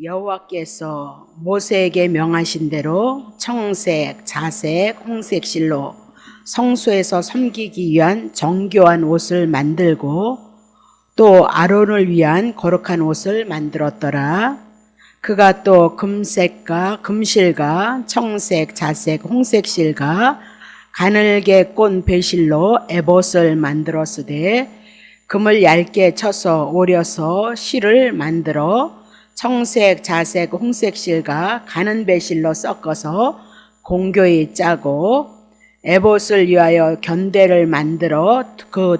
여호와께서 모세에게 명하신 대로 청색, 자색, 홍색 실로 성소에서 섬기기 위한 정교한 옷을 만들고 또 아론을 위한 거룩한 옷을 만들었더라. 그가 또 금색과 금실과 청색, 자색, 홍색 실과 가늘게 꼰 배실로 에봇을 만들었으되 금을 얇게 쳐서 오려서 실을 만들어 청색, 자색, 홍색 실과 가는 배실로 섞어서 공교히 짜고 에봇을 위하여 견대를 만들어 그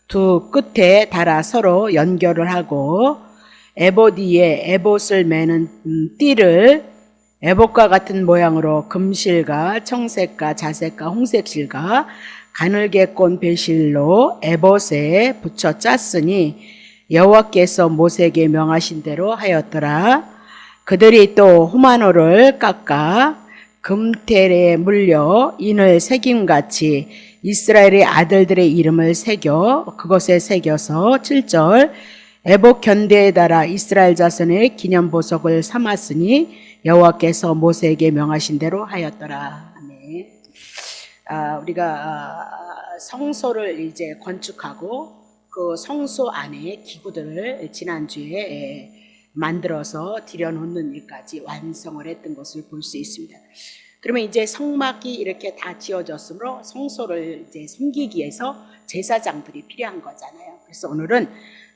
두 끝에 달아 서로 연결을 하고 에봇 위에 에봇을 매는 띠를 에봇과 같은 모양으로 금실과 청색과 자색과 홍색 실과 가늘게 꼰 배실로 에봇에 붙여 짰으니 여호와께서 모세에게 명하신 대로 하였더라. 그들이 또 호마노를 깎아 금텔에 물려 인을 새김같이 이스라엘의 아들들의 이름을 새겨 그것에 새겨서 7절 에봇 견대에 달아 이스라엘 자손의 기념보석을 삼았으니 여호와께서 모세에게 명하신 대로 하였더라. 아멘. 우리가 성소를 이제 건축하고 그 성소 안에 기구들을 지난주에 만들어서 들여놓는 일까지 완성을 했던 것을 볼 수 있습니다. 그러면 이제 성막이 이렇게 다 지어졌으므로 성소를 이제 섬기기 위해서 제사장들이 필요한 거잖아요. 그래서 오늘은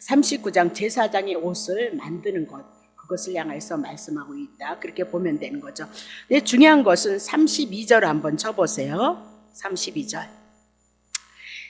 39장 제사장의 옷을 만드는 것, 그것을 향해서 말씀하고 있다. 그렇게 보면 되는 거죠. 근데 중요한 것은 32절 한번 쳐보세요. 32절.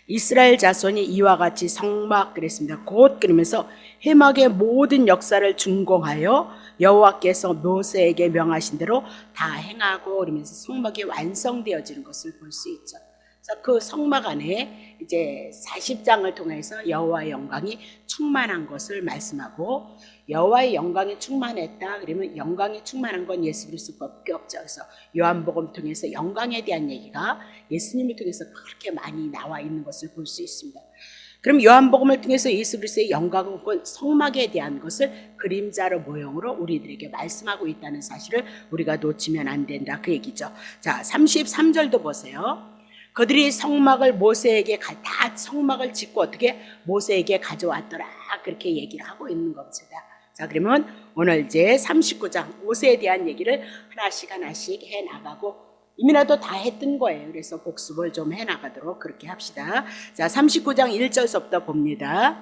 이스라엘 자손이 이와 같이 성막 그랬습니다. 곧 그러면서 해막의 모든 역사를 준공하여 여호와께서 모세에게 명하신 대로 다 행하고 그러면서 성막이 완성되어지는 것을 볼 수 있죠. 그래서 그 성막 안에 이제 40장을 통해서 여호와의 영광이 충만한 것을 말씀하고 여호와의 영광이 충만했다. 그러면 영광이 충만한 건 예수 그리스도밖에 없죠. 그래서 요한복음 통해서 영광에 대한 얘기가 예수님을 통해서 그렇게 많이 나와 있는 것을 볼 수 있습니다. 그럼 요한복음을 통해서 예수 그리스도의 영광은 성막에 대한 것을 그림자로 모형으로 우리들에게 말씀하고 있다는 사실을 우리가 놓치면 안 된다. 그 얘기죠. 자, 33절도 보세요. 그들이 성막을 모세에게 다 성막을 짓고 어떻게 모세에게 가져왔더라. 그렇게 얘기를 하고 있는 겁니다. 자, 그러면 오늘 이제 39장 모세에 대한 얘기를 하나씩 해 나가고 이미라도 다 했던 거예요. 그래서 복습을 좀 해나가도록 그렇게 합시다. 자, 39장 1절서부터 봅니다.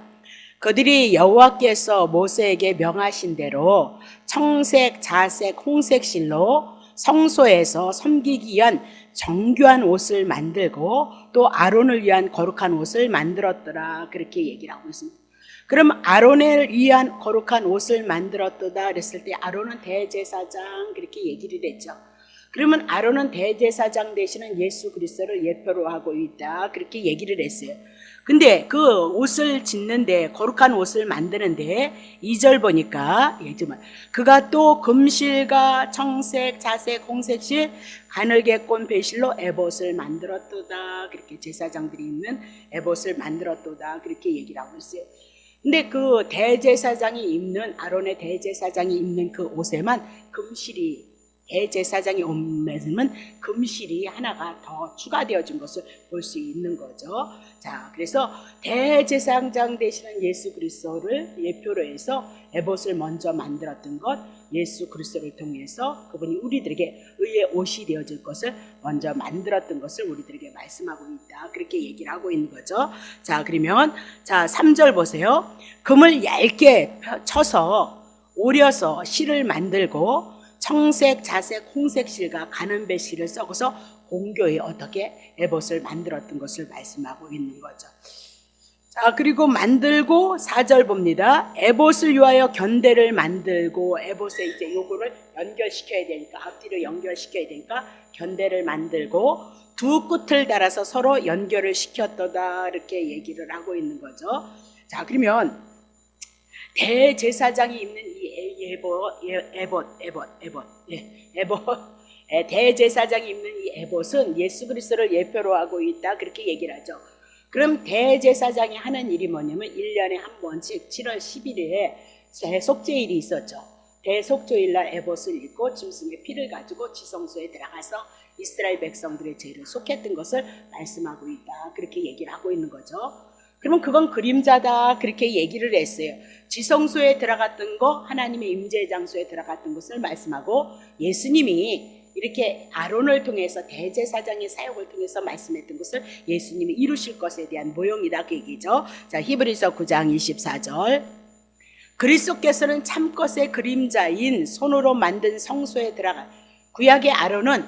그들이 여호와께서 모세에게 명하신 대로 청색, 자색, 홍색 실로 성소에서 섬기기 위한 정교한 옷을 만들고 또 아론을 위한 거룩한 옷을 만들었더라. 그렇게 얘기를 하고 있습니다. 그럼 아론을 위한 거룩한 옷을 만들었다 그랬을 때 아론은 대제사장 그렇게 얘기를 했죠. 그러면 아론은 대제사장 되시는 예수 그리스도를 예표로 하고 있다. 그렇게 얘기를 했어요. 근데 그 옷을 짓는데 거룩한 옷을 만드는데 2절 보니까 그가 또 금실과 청색, 자색, 홍색실 가늘게 꼰 배실로 에봇을 만들었도다. 그렇게 제사장들이 입는 에봇을 만들었도다. 그렇게 얘기를 하고 있어요. 근데 그 대제사장이 입는 아론의 대제사장이 입는 그 옷에만 금실이 대제사장의 옷에는 금실이 하나가 더 추가되어진 것을 볼 수 있는 거죠. 자, 그래서 대제사장 되시는 예수 그리스도를 예표로 해서 에봇을 먼저 만들었던 것, 예수 그리스도를 통해서 그분이 우리들에게 의의 옷이 되어질 것을 먼저 만들었던 것을 우리들에게 말씀하고 있다. 그렇게 얘기를 하고 있는 거죠. 자, 그러면 자 3절 보세요. 금을 얇게 쳐서 오려서 실을 만들고 청색, 자색, 홍색 실과 가는 배 실을 섞어서 공교에 어떻게 에봇을 만들었던 것을 말씀하고 있는 거죠. 자, 그리고 만들고 4절 봅니다. 에봇을 위하여 견대를 만들고 에봇에 이제 요거를 연결시켜야 되니까 앞뒤로 연결시켜야 되니까 견대를 만들고 두 끝을 달아서 서로 연결을 시켰도다. 이렇게 얘기를 하고 있는 거죠. 자, 그러면 대제사장이 입는 이 대제사장이 입는 이 에봇은 예수 그리스도를 예표로 하고 있다. 그렇게 얘기를 하죠. 그럼 대제사장이 하는 일이 뭐냐면 1년에 한 번씩 7월 11일에 대속죄일이 있었죠. 대속죄일날 에봇을 입고 짐승의 피를 가지고 지성소에 들어가서 이스라엘 백성들의 죄를 속했던 것을 말씀하고 있다. 그렇게 얘기를 하고 있는 거죠. 그러면 그건 그림자다. 그렇게 얘기를 했어요. 지성소에 들어갔던 거, 하나님의 임재 장소에 들어갔던 것을 말씀하고, 예수님이 이렇게 아론을 통해서 대제사장의 사역을 통해서 말씀했던 것을 예수님이 이루실 것에 대한 모형이다. 그 얘기죠. 자, 히브리서 9장 24절. 그리스도께서는 참것의 그림자인 손으로 만든 성소에 들어가, 구약의 아론은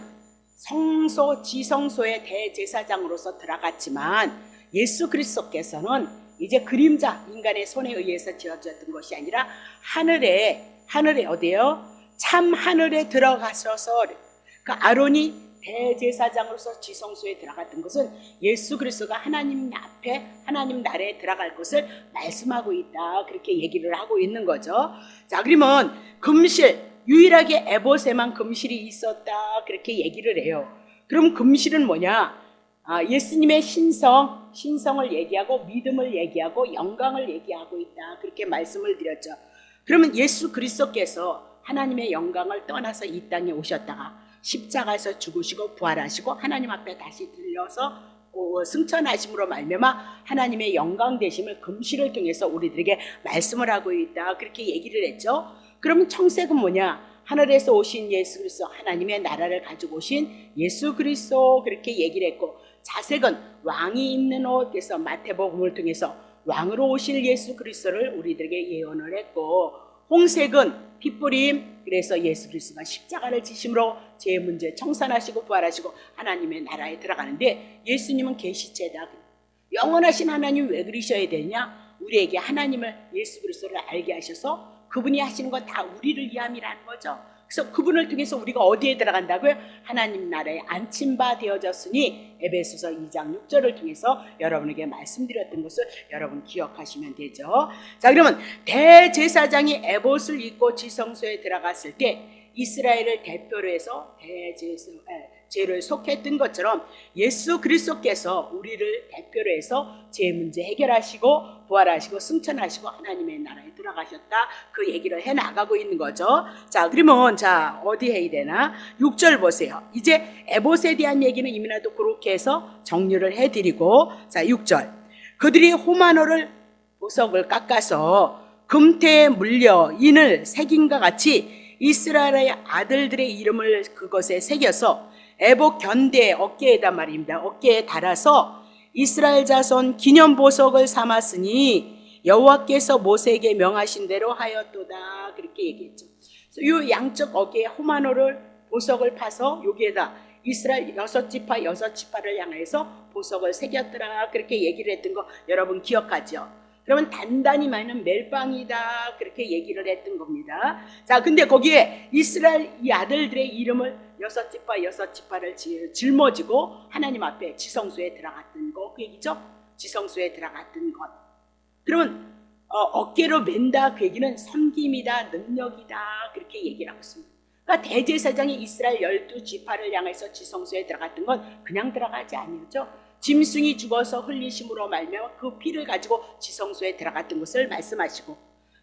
성소 지성소의 대제사장으로서 들어갔지만 예수 그리스도께서는 이제 그림자, 인간의 손에 의해서 지어졌던 것이 아니라 하늘에 어디요? 참 하늘에 들어가셔서, 그 아론이 대제사장으로서 지성소에 들어갔던 것은 예수 그리스도가 하나님 앞에 하나님 나라에 들어갈 것을 말씀하고 있다. 그렇게 얘기를 하고 있는 거죠. 자, 그러면 금실, 유일하게 에봇에만 금실이 있었다. 그렇게 얘기를 해요. 그럼 금실은 뭐냐? 예수님의 신성을 얘기하고 믿음을 얘기하고 영광을 얘기하고 있다. 그렇게 말씀을 드렸죠. 그러면 예수 그리스도께서 하나님의 영광을 떠나서 이 땅에 오셨다가 십자가에서 죽으시고 부활하시고 하나님 앞에 다시 들려서 승천하심으로 말미암아 하나님의 영광 되심을 금실을 통해서 우리들에게 말씀을 하고 있다. 그렇게 얘기를 했죠. 그러면 청색은 뭐냐? 하늘에서 오신 예수 그리스도, 하나님의 나라를 가지고 오신 예수 그리스도, 그렇게 얘기를 했고, 자색은 왕이 입는 옷, 그래서 마태복음을 통해서 왕으로 오실 예수 그리스도를 우리들에게 예언을 했고, 홍색은 핏부림, 그래서 예수 그리스도가 십자가를 지심으로 죄 문제 청산하시고 부활하시고 하나님의 나라에 들어가는데, 예수님은 계시체다. 영원하신 하나님 왜 그러셔야 되냐? 우리에게 하나님을, 예수 그리스도를 알게 하셔서 그분이 하시는 건 다 우리를 위함이라는 거죠. 그래서 그분을 통해서 우리가 어디에 들어간다고요? 하나님 나라에 안친 바 되어졌으니, 에베소서 2장 6절을 통해서 여러분에게 말씀드렸던 것을 여러분 기억하시면 되죠. 자, 그러면 대제사장이 에봇을 입고 지성소에 들어갔을 때 이스라엘을 대표로 해서 죄를 속했던 것처럼 예수 그리스도께서 우리를 대표로 해서 죄 문제 해결하시고 부활하시고 승천하시고 하나님의 나라에 들어가셨다. 그 얘기를 해나가고 있는 거죠. 자, 그러면 어디 해야 되나? 6절 보세요. 이제 에봇에 대한 얘기는 이미나도 그렇게 해서 정리를 해드리고, 자, 6절. 그들이 호마노를 보석을 깎아서 금태에 물려 인을 새김과 같이 이스라엘의 아들들의 이름을 그것에 새겨서 에봇 견대 어깨에다 말입니다. 어깨에 달아서 이스라엘 자손 기념 보석을 삼았으니 여호와께서 모세에게 명하신 대로 하였도다. 그렇게 얘기했죠. 이 양쪽 어깨에 호마노를 보석을 파서 여기에다 이스라엘 6지파를 향해서 보석을 새겼더라. 그렇게 얘기를 했던 거 여러분 기억하죠? 그러면 단단히 말하는 멜빵이다. 그렇게 얘기를 했던 겁니다. 자, 근데 거기에 이스라엘 이 아들들의 이름을 6지파를 짊어지고 하나님 앞에 지성소에 들어갔던 거, 그 얘기죠? 지성소에 들어갔던 것. 그러면 어깨로 맨다, 그 얘기는 섬김이다, 능력이다. 그렇게 얘기를 하고 있습니다. 그러니까 대제사장이 이스라엘 12지파를 향해서 지성소에 들어갔던 건 그냥 들어가지 아니었죠. 짐승이 죽어서 흘리심으로 말미암아 그 피를 가지고 지성소에 들어갔던 것을 말씀하시고,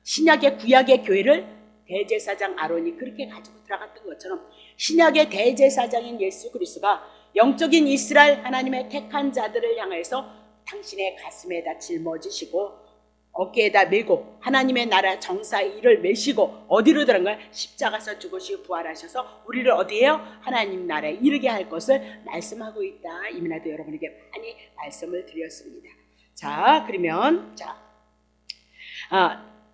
신약의 구약의 교회를 대제사장 아론이 그렇게 가지고 들어갔던 것처럼 신약의 대제사장인 예수 그리스도가 영적인 이스라엘 하나님의 택한 자들을 향해서 당신의 가슴에다 짊어지시고 어깨에다 메고 하나님의 나라 정사의 일을 메시고 어디로 들어간 거예요? 십자가에서 죽으시고 부활하셔서 우리를 어디에요? 하나님 나라에 이르게 할 것을 말씀하고 있다. 이미나도 여러분에게 많이 말씀을 드렸습니다. 자, 그러면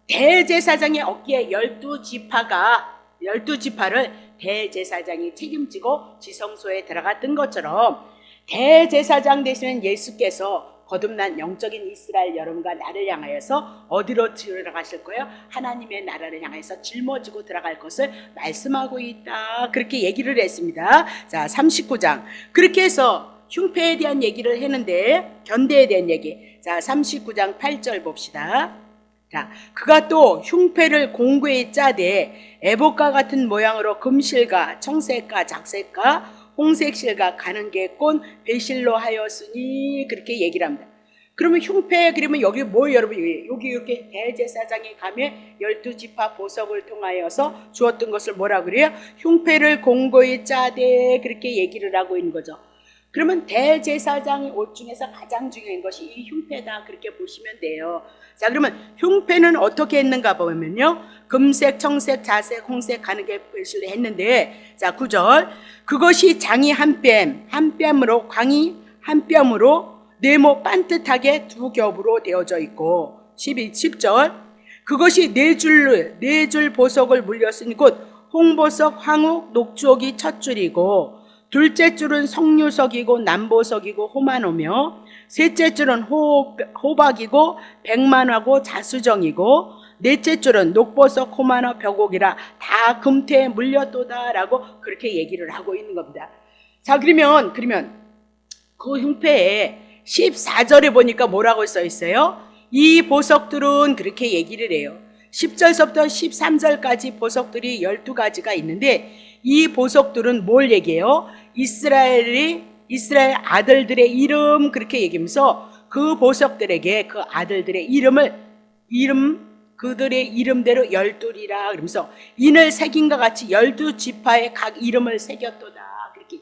대제사장의 어깨에 12지파를 대제사장이 책임지고 지성소에 들어갔던 것처럼 대제사장 되시는 예수께서 거듭난 영적인 이스라엘 여러분과 나를 향하여서 어디로 들어가실 거예요? 하나님의 나라를 향해서 짊어지고 들어갈 것을 말씀하고 있다. 그렇게 얘기를 했습니다. 자, 39장. 그렇게 해서 흉패에 대한 얘기를 했는데 견대에 대한 얘기. 자, 39장 8절 봅시다. 자, 그가 또 흉패를 공구에 짜되 에봇과 같은 모양으로 금실과 청색과 작색과 홍색 실과 가는 게 꼰 배실로 하였으니, 그렇게 얘기를 합니다. 그러면 흉패, 그러면 여기 뭐 여러분, 여기 이렇게 대제사장이 가면 12지파 보석을 통하여서 주었던 것을 뭐라 그래요? 흉패를 공고히 짜되, 그렇게 얘기를 하고 있는 거죠. 그러면 대제사장의 옷 중에서 가장 중요한 것이 이 흉패다, 그렇게 보시면 돼요. 자, 그러면 흉패는 어떻게 했는가 보면요, 금색, 청색, 자색, 홍색 가는게 했는데, 자, 9절, 그것이 장이 한 뺨으로, 광이 한 뼘으로 네모 반듯하게 두 겹으로 되어져 있고, 10절, 그것이 네 줄 보석을 물렸으니 곧 홍보석, 황욱, 녹주옥이 첫 줄이고, 둘째 줄은 석류석이고 남보석이고 호마노며, 셋째 줄은 호박이고 백만화고 자수정이고, 넷째 줄은 녹보석, 호마노, 벽옥이라 다 금태에 물렸도다라고 그렇게 얘기를 하고 있는 겁니다. 자, 그러면 그 흉패에 14절에 보니까 뭐라고 써 있어요? 이 보석들은 그렇게 얘기를 해요. 10절서부터 13절까지 보석들이 12가지가 있는데, 이 보석들은 뭘 얘기해요? 이스라엘 아들들의 이름, 그렇게 얘기하면서 그 보석들에게 그 아들들의 그들의 이름대로 12이라 그러면서 인을 새긴과 같이 12지파의 각 이름을 새겼도다, 그렇게.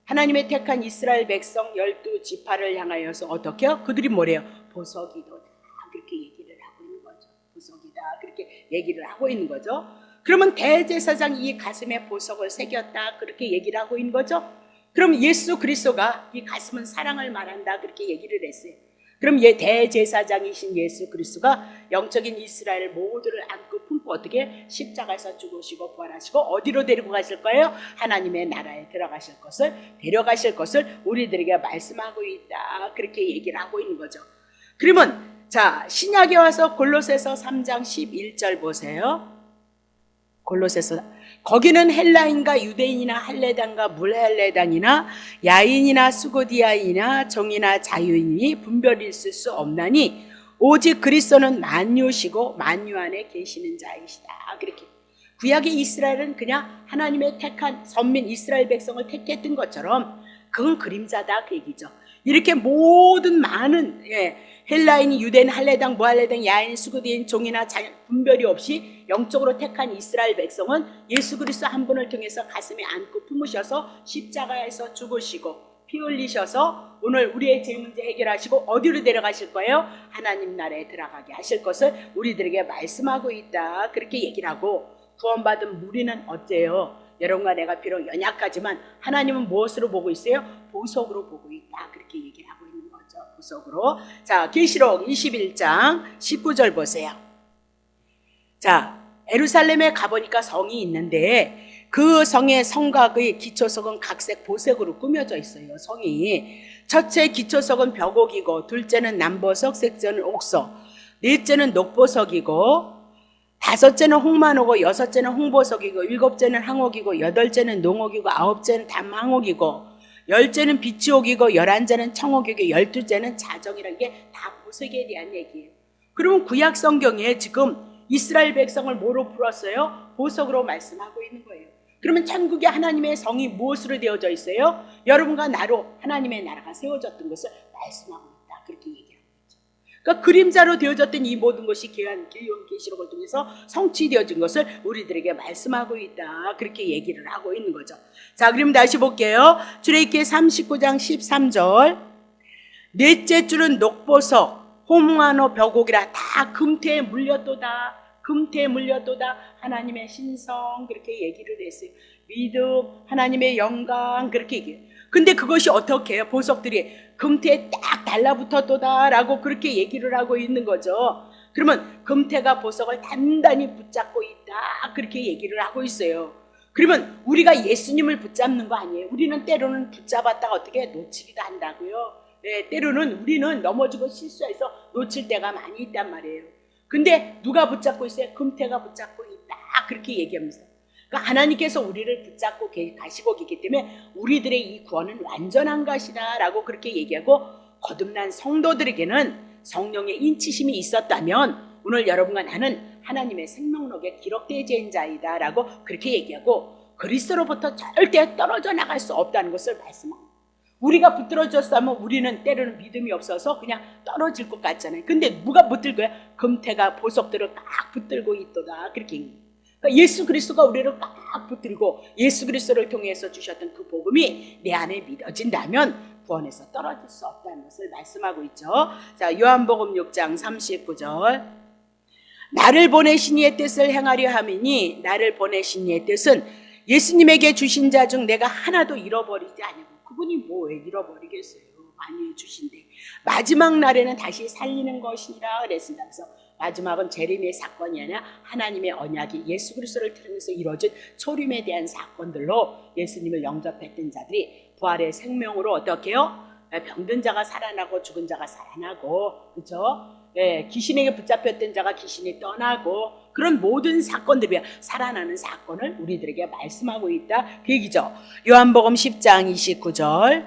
하나님의 택한 이스라엘 백성 12지파를 향하여서 어떻게요? 그들이 뭐래요? 보석이도다, 그렇게 얘기를 하고 있는 거죠. 보석이다, 그렇게 얘기를 하고 있는 거죠. 그러면 대제사장이 이 가슴에 보석을 새겼다, 그렇게 얘기를 하고 있는 거죠. 그럼 예수 그리스도가 이 가슴은 사랑을 말한다, 그렇게 얘기를 했어요. 그럼 대제사장이신 예수 그리스도가 영적인 이스라엘 모두를 안고 품고 어떻게 십자가에서 죽으시고 부활하시고 어디로 데리고 가실 거예요? 하나님의 나라에 데려가실 것을 우리들에게 말씀하고 있다, 그렇게 얘기를 하고 있는 거죠. 그러면 자, 신약에 와서 골로새서 3장 11절 보세요. 골로새서, 거기는 헬라인과 유대인이나 할례단과 물할례단이나 야인이나 수고디아인이나 종이나 자유인이 분별이 있을 수 없나니 오직 그리스도는 만유시고 만유 안에 계시는 자이시다, 그렇게. 구약의 이스라엘은 그냥 하나님의 택한 선민 이스라엘 백성을 택했던 것처럼 그건 그림자다, 그 얘기죠. 이렇게 모든 많은 헬라인, 유대인, 할례당, 무할례당, 야인, 수고디인, 종이나 분별이 없이 영적으로 택한 이스라엘 백성은 예수 그리스도 한 분을 통해서 가슴에 안고 품으셔서 십자가에서 죽으시고 피 흘리셔서 오늘 우리의 죄 문제 해결하시고 어디로 데려가실 거예요? 하나님 나라에 들어가게 하실 것을 우리들에게 말씀하고 있다, 그렇게 얘기를 하고, 구원받은 무리는 어때요? 여러분과 내가 비록 연약하지만 하나님은 무엇으로 보고 있어요? 보석으로 보고 있다, 그렇게 얘기를 하고 있는 거죠. 보석으로. 자, 계시록 21장 19절 보세요. 자, 예루살렘에 가보니까 성이 있는데 그 성의 성곽의 기초석은 각색 보석으로 꾸며져 있어요. 성이 첫째 기초석은 벽옥이고, 둘째는 남보석, 셋째는 옥석, 넷째는 녹보석이고, 다섯째는 홍만옥이고, 여섯째는 홍보석이고, 일곱째는 항옥이고, 여덟째는 농옥이고, 아홉째는 담항옥이고, 열째는 비치옥이고, 11째는 청옥이고, 12째는 자정이라는 게 다 보석에 대한 얘기예요. 그러면 구약 성경에 지금 이스라엘 백성을 뭐로 풀었어요? 보석으로 말씀하고 있는 거예요. 그러면 천국의 하나님의 성이 무엇으로 되어져 있어요? 여러분과 나로 하나님의 나라가 세워졌던 것을 말씀하고 있다, 그렇게 얘기합니다. 그러니까 그림자로 되어졌던 이 모든 것이 귀한 계시록을 통해서 성취되어진 것을 우리들에게 말씀하고 있다, 그렇게 얘기를 하고 있는 거죠. 자, 그럼 다시 볼게요. 출애굽기 39장 13절, 넷째 줄은 녹보석, 호무아노, 벽옥이라 다 금태에 물렸도다, 금태에 물렸도다, 하나님의 신성, 그렇게 얘기를 했어요. 믿음, 하나님의 영광, 그렇게 얘기해요. 근데 그것이 어떻게 해요? 보석들이 금태에 딱 달라붙었도다라고 그렇게 얘기를 하고 있는 거죠. 그러면 금태가 보석을 단단히 붙잡고 있다, 그렇게 얘기를 하고 있어요. 그러면 우리가 예수님을 붙잡는 거 아니에요. 우리는 때로는 붙잡았다가 어떻게 놓치기도 한다고요. 네, 때로는 우리는 넘어지고 실수해서 놓칠 때가 많이 있단 말이에요. 근데 누가 붙잡고 있어요? 금태가 붙잡고 있다, 그렇게 얘기하면서, 그러니까 하나님께서 우리를 붙잡고 가시고 계시기 때문에 우리들의 이 구원은 완전한 것이다 라고 그렇게 얘기하고, 거듭난 성도들에게는 성령의 인치심이 있었다면 오늘 여러분과 나는 하나님의 생명록에 기록되어진 자이다 라고 그렇게 얘기하고, 그리스도로부터 절대 떨어져 나갈 수 없다는 것을 말씀합니다. 우리가 붙들어졌다면 우리는 때로는 믿음이 없어서 그냥 떨어질 것 같잖아요. 근데 누가 붙들 거야? 금태가 보석들을 꽉 붙들고 있도다. 그렇게. 그러니까 예수 그리스도가 우리를 꽉 붙들고 예수 그리스도를 통해서 주셨던 그 복음이 내 안에 믿어진다면 구원에서 떨어질 수 없다는 것을 말씀하고 있죠. 자, 요한복음 6장 39절. 나를 보내신 이의 뜻을 행하려 함이니 나를 보내신 이의 뜻은 예수님에게 주신 자 중 내가 하나도 잃어버리지 아니고. 그분이 뭐에 잃어버리겠어요. 많이 주신데 마지막 날에는 다시 살리는 것이라 그랬습니다. 그래서 마지막은 재림의 사건이 아니라 하나님의 언약이 예수 그리스도를 통해서 이루어진 초림에 대한 사건들로 예수님을 영접했던 자들이 부활의 생명으로 어떻게 해요? 병든 자가 살아나고 죽은 자가 살아나고, 그렇죠? 귀신에게 붙잡혔던 자가 귀신이 떠나고, 그런 모든 사건들이 살아나는 사건을 우리들에게 말씀하고 있다, 그 얘기죠. 요한복음 10장 29절.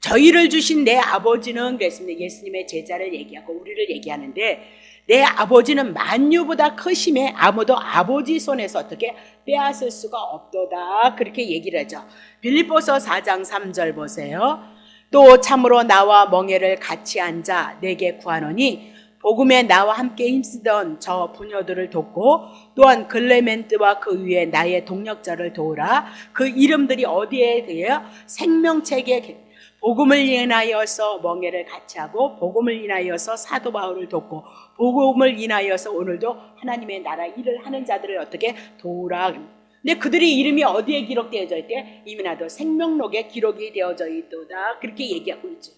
저희를 주신 내 아버지는, 그랬습니다. 예수님의 제자를 얘기하고 우리를 얘기하는데, 내 아버지는 만유보다 크심에 아무도 아버지 손에서 어떻게 빼앗을 수가 없도다, 그렇게 얘기를 하죠. 빌립보서 4장 3절 보세요. 또 참으로 나와 멍에를 같이 앉아 내게 구하노니 복음에 나와 함께 힘쓰던 저 부녀들을 돕고 또한 글레멘트와 그 위에 나의 동력자를 도우라. 그 이름들이 어디에 대해요? 생명책에 복음을 인하여서 멍에를 같이 하고 복음을 인하여서 사도 바울을 돕고 복음을 인하여서 오늘도 하나님의 나라 일을 하는 자들을 어떻게 도우라. 근데 그들의 이름이 어디에 기록되어져 있대? 이미 나도 생명록에 기록이 되어져 있도다, 그렇게 얘기하고 있죠.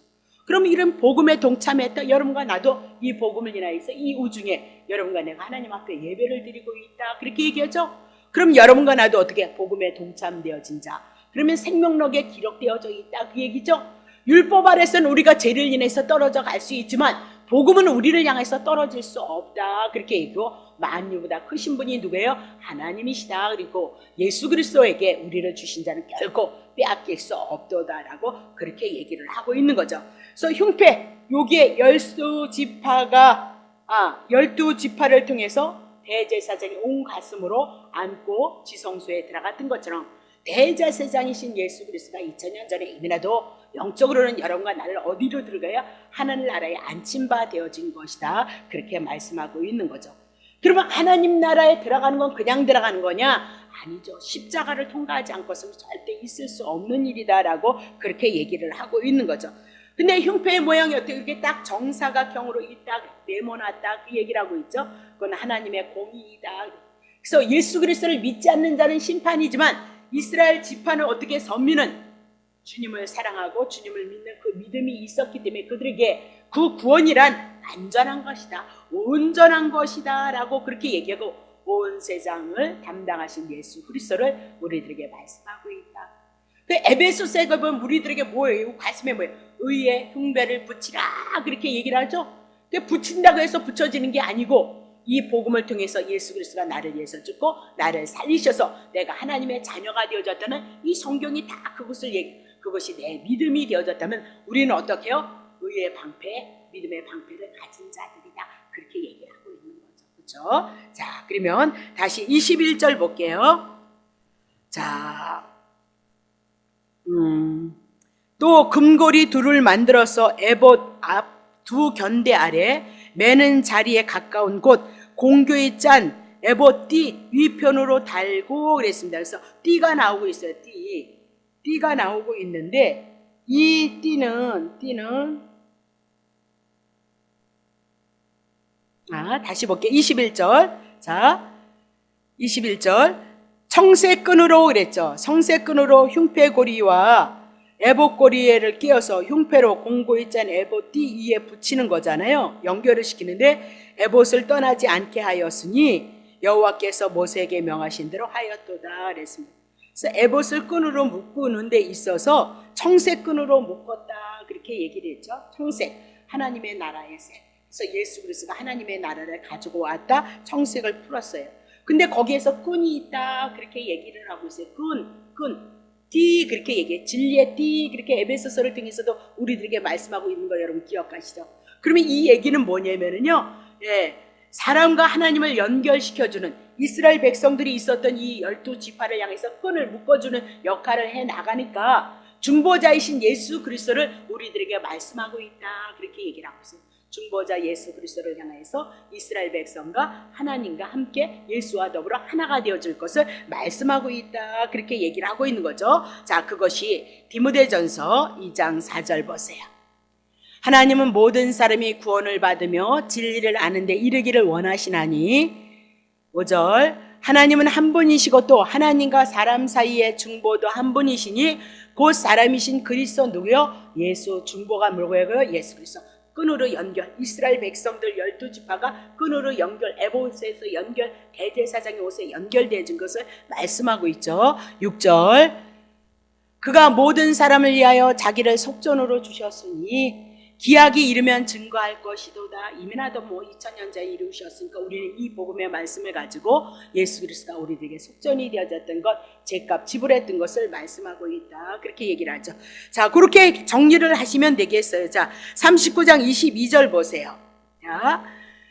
그럼 이런 복음에 동참했다 여러분과 나도 이 복음을 인하여서 이 우중에 여러분과 내가 하나님 앞에 예배를 드리고 있다, 그렇게 얘기하죠. 그럼 여러분과 나도 어떻게 복음에 동참되어진 자, 그러면 생명록에 기록되어져 있다, 그 얘기죠. 율법 아래서는 우리가 죄를 인해서 떨어져 갈 수 있지만 복음은 우리를 향해서 떨어질 수 없다, 그렇게 얘기하고 만유보다 크신 분이 누구예요? 하나님이시다. 그리고 예수 그리스도에게 우리를 주신 자는 결코 빼앗길 수 없도다라고 그렇게 얘기를 하고 있는 거죠. 그래서 흉패, 여기에 12지파를 통해서 대제사장이 온 가슴으로 안고 지성소에 들어갔던 것처럼 대제사장이신 예수 그리스도가 2000년 전에 이미라도 영적으로는 여러분과 나를 어디로 들어가야 하나님 나라에 안친 바 되어진 것이다, 그렇게 말씀하고 있는 거죠. 그러면 하나님 나라에 들어가는 건 그냥 들어가는 거냐? 아니죠. 십자가를 통과하지 않고서는 절대 있을 수 없는 일이다라고 그렇게 얘기를 하고 있는 거죠. 근데 흉패의 모양이 어떻게 이렇게 딱 정사각형으로 딱 네모났다, 그 얘기를 하고 있죠. 그건 하나님의 공의이다. 그래서 예수 그리스도를 믿지 않는 자는 심판이지만 이스라엘 지파는 어떻게 선민은 주님을 사랑하고 주님을 믿는 그 믿음이 있었기 때문에 그들에게 그 구원이란 안전한 것이다, 온전한 것이다 라고 그렇게 얘기하고 온 세상을 담당하신 예수 그리스도를 우리들에게 말씀하고 있다. 그 에베소서에 보면 우리들에게 뭐예요? 가슴에 뭐예요? 의의 흉배를 붙이라, 그렇게 얘기를 하죠. 붙인다고 해서 붙여지는 게 아니고 이 복음을 통해서 예수 그리스도가 나를 위해서 죽고 나를 살리셔서 내가 하나님의 자녀가 되어졌다는 이 성경이 다 그것이 내 믿음이 되어졌다면 우리는 어떻게 해요? 의의 방패, 믿음의 방패를 가진 자들이다, 그렇게 얘기를 하고 있는 거죠. 그렇죠? 자, 그러면 다시 21절 볼게요. 자, 또 금고리 둘을 만들어서 에봇 앞 두 견대 아래 매는 자리에 가까운 곳 공교에 짠 에봇 띠 위편으로 달고 그랬습니다. 그래서 띠가 나오고 있어요. 띠가 나오고 있는데 이 띠는 다시 볼게요. 21절. 자, 21절. 청새끈으로 그랬죠. 청새끈으로 흉패고리와 에봇고리를 끼워서 흉패로 공고에 짠 에봇 띠 위에 붙이는 거잖아요. 연결을 시키는데 에봇을 떠나지 않게 하였으니 여호와께서 모세에게 명하신 대로 하였도다 그랬습니다. 그래서 에봇을 끈으로 묶는 데 있어서 청새끈으로 묶었다, 그렇게 얘기를 했죠. 청색, 하나님의 나라의 색. 그래서 예수 그리스도가 하나님의 나라를 가지고 왔다, 청색을 풀었어요. 근데 거기에서 끈이 있다, 그렇게 얘기를 하고 있어요. 끈, 띠, 그렇게 얘기해. 진리의 띠, 그렇게 에베소서를 통해서도 우리들에게 말씀하고 있는 거 여러분 기억하시죠? 그러면 이 얘기는 뭐냐면은요, 사람과 하나님을 연결시켜주는 이스라엘 백성들이 있었던 이 12지파를 향해서 끈을 묶어주는 역할을 해 나가니까 중보자이신 예수 그리스도를 우리들에게 말씀하고 있다. 그렇게 얘기를 하고 있어요. 중보자 예수 그리스도를 향해서 이스라엘 백성과 하나님과 함께 예수와 더불어 하나가 되어질 것을 말씀하고 있다. 그렇게 얘기를 하고 있는 거죠. 자, 그것이 디모데전서 2장 4절 보세요. 하나님은 모든 사람이 구원을 받으며 진리를 아는 데 이르기를 원하시나니 5절 하나님은 한 분이시고 또 하나님과 사람 사이의 중보도 한 분이시니 곧 사람이신 그리스도 누구요? 예수. 중보가 뭐고요? 예수 그리스도. 끈으로 연결. 이스라엘 백성들 12지파가 끈으로 연결. 에봇에서 연결. 대제사장의 옷에 연결되어진 것을 말씀하고 있죠. 6절 그가 모든 사람을 위하여 자기를 속전으로 주셨으니 기약이 이르면 증거할 것이도다. 이미나도 2000년 전에 이루셨으니까 우리는 이 복음의 말씀을 가지고 예수 그리스도가 우리들에게 속전이 되어졌던 것, 죄값 지불했던 것을 말씀하고 있다. 그렇게 얘기를 하죠. 자, 그렇게 정리를 하시면 되겠어요. 자, 39장 22절 보세요. 자,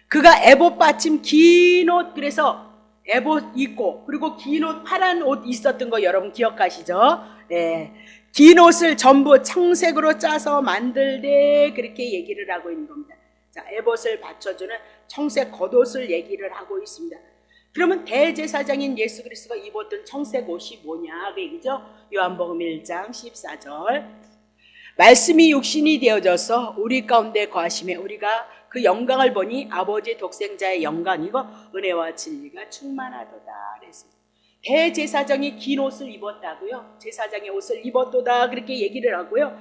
그가 에봇 받침 긴 옷, 그래서 에봇 입고 그리고 긴 옷 파란 옷 있었던 거 여러분 기억하시죠? 네. 긴 옷을 전부 청색으로 짜서 만들되 그렇게 얘기를 하고 있는 겁니다. 자, 에봇을 받쳐주는 청색 겉옷을 얘기를 하고 있습니다. 그러면 대제사장인 예수 그리스도가 입었던 청색 옷이 뭐냐 그 얘기죠. 요한복음 1장 14절 말씀이 육신이 되어져서 우리 가운데 거하심에 우리가 그 영광을 보니 아버지 독생자의 영광이고 은혜와 진리가 충만하도다 그랬습니다. 대제사장이 긴 옷을 입었다고요. 제사장의 옷을 입었도다 그렇게 얘기를 하고요.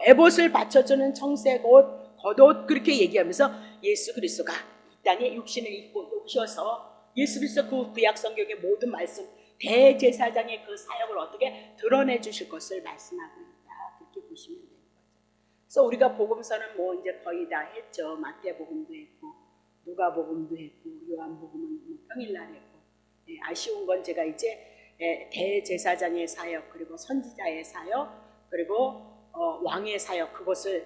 에봇을 받쳐주는 청색 옷, 겉옷 그렇게 얘기하면서 예수 그리스도가 이 땅에 육신을 입고 오셔서 예수 그리스도 그 구약 성경의 모든 말씀 대제사장의 그 사역을 어떻게 드러내 주실 것을 말씀하고 있다. 그렇게 보시면 되는 거죠. 그래서 우리가 복음서는 뭐 이제 거의 다 했죠. 마태복음도 했고 누가복음도 했고 요한복음은 뭐 평일날 했고 아쉬운 건 제가 이제 대제사장의 사역 그리고 선지자의 사역 그리고 왕의 사역 그것을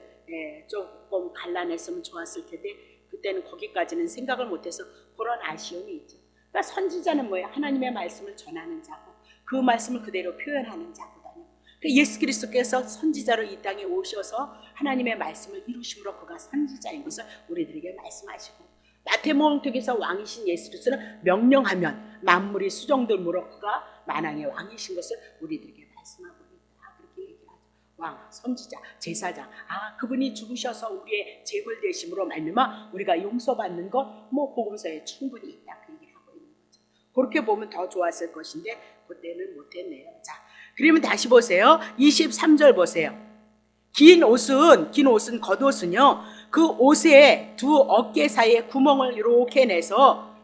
조금 갈라냈으면 좋았을 텐데 그때는 거기까지는 생각을 못해서 그런 아쉬움이 있죠. 그러니까 선지자는 뭐예요? 하나님의 말씀을 전하는 자고 그 말씀을 그대로 표현하는 자거든요. 그러니까 예수 그리스도께서 선지자로 이 땅에 오셔서 하나님의 말씀을 이루심으로 그가 선지자인 것을 우리들에게 말씀하시고 마태복음 통해서 왕이신 예수 그리스도는 명령하면 만물이 수정됨으로 그가 만왕의 왕이신 것을 우리들에게 말씀하고 있다. 그렇게 얘기하죠. 왕, 선지자, 제사장. 그분이 죽으셔서 우리의 재물 되심으로 말미암아 우리가 용서받는 것 뭐 복음서에 충분히 있다. 그 얘기를 하고 있는 거죠. 그렇게 보면 더 좋았을 것인데 그때는 못했네요. 자, 그러면 다시 보세요. 23절 보세요. 긴 옷은 겉옷은요. 그 옷에 두 어깨 사이에 구멍을 이렇게 내서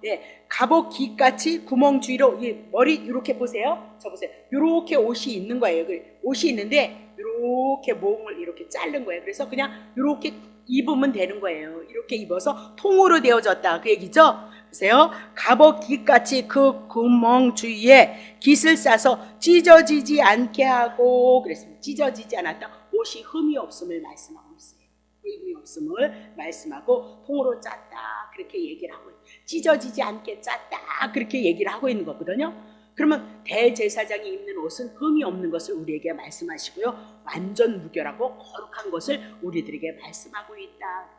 갑옷 깃같이 구멍 주위로 머리 이렇게 보세요. 저 보세요. 이렇게 옷이 있는 거예요. 옷이 있는데 이렇게 몽을 이렇게 자른 거예요. 그래서 그냥 이렇게 입으면 되는 거예요. 이렇게 입어서 통으로 되어졌다 그 얘기죠. 보세요. 갑옷 깃같이 그 구멍 주위에 깃을 싸서 찢어지지 않게 하고 그랬습니다. 찢어지지 않았다. 옷이 흠이 없음을 말씀하고 있어요. 흠이 없음을 말씀하고 통으로 짰다 그렇게 얘기를 하고 찢어지지 않게 짰다 그렇게 얘기를 하고 있는 거거든요. 그러면 대제사장이 입는 옷은 흠이 없는 것을 우리에게 말씀하시고요. 완전 무결하고 거룩한 것을 우리들에게 말씀하고 있다.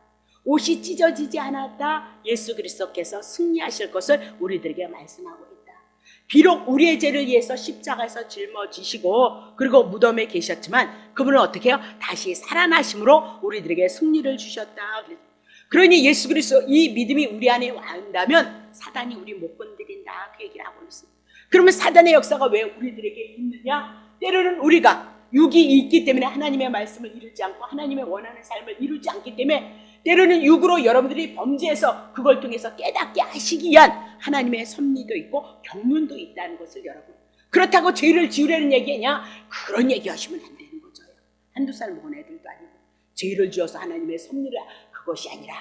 옷이 찢어지지 않았다. 예수 그리스도께서 승리하실 것을 우리들에게 말씀하고 있다. 비록 우리의 죄를 위해서 십자가에서 짊어지시고 그리고 무덤에 계셨지만 그분은 어떻게 해요? 다시 살아나심으로 우리들에게 승리를 주셨다. 그러니 예수 그리스도 이 믿음이 우리 안에 왔다면 사단이 우리 못 건드린다 그 얘기를 하고 있습니다. 그러면 사단의 역사가 왜 우리들에게 있느냐? 때로는 우리가 육이 있기 때문에 하나님의 말씀을 이루지 않고 하나님의 원하는 삶을 이루지 않기 때문에 때로는 육으로 여러분들이 범죄해서 그걸 통해서 깨닫게 하시기 위한 하나님의 섭리도 있고 경륜도 있다는 것을 여러분 그렇다고 죄를 지으려는 얘기냐? 그런 얘기 하시면 안 되는 거죠. 한두 살 먹은 애들도 아니고 죄를 지어서 하나님의 섭리를 그것이 아니라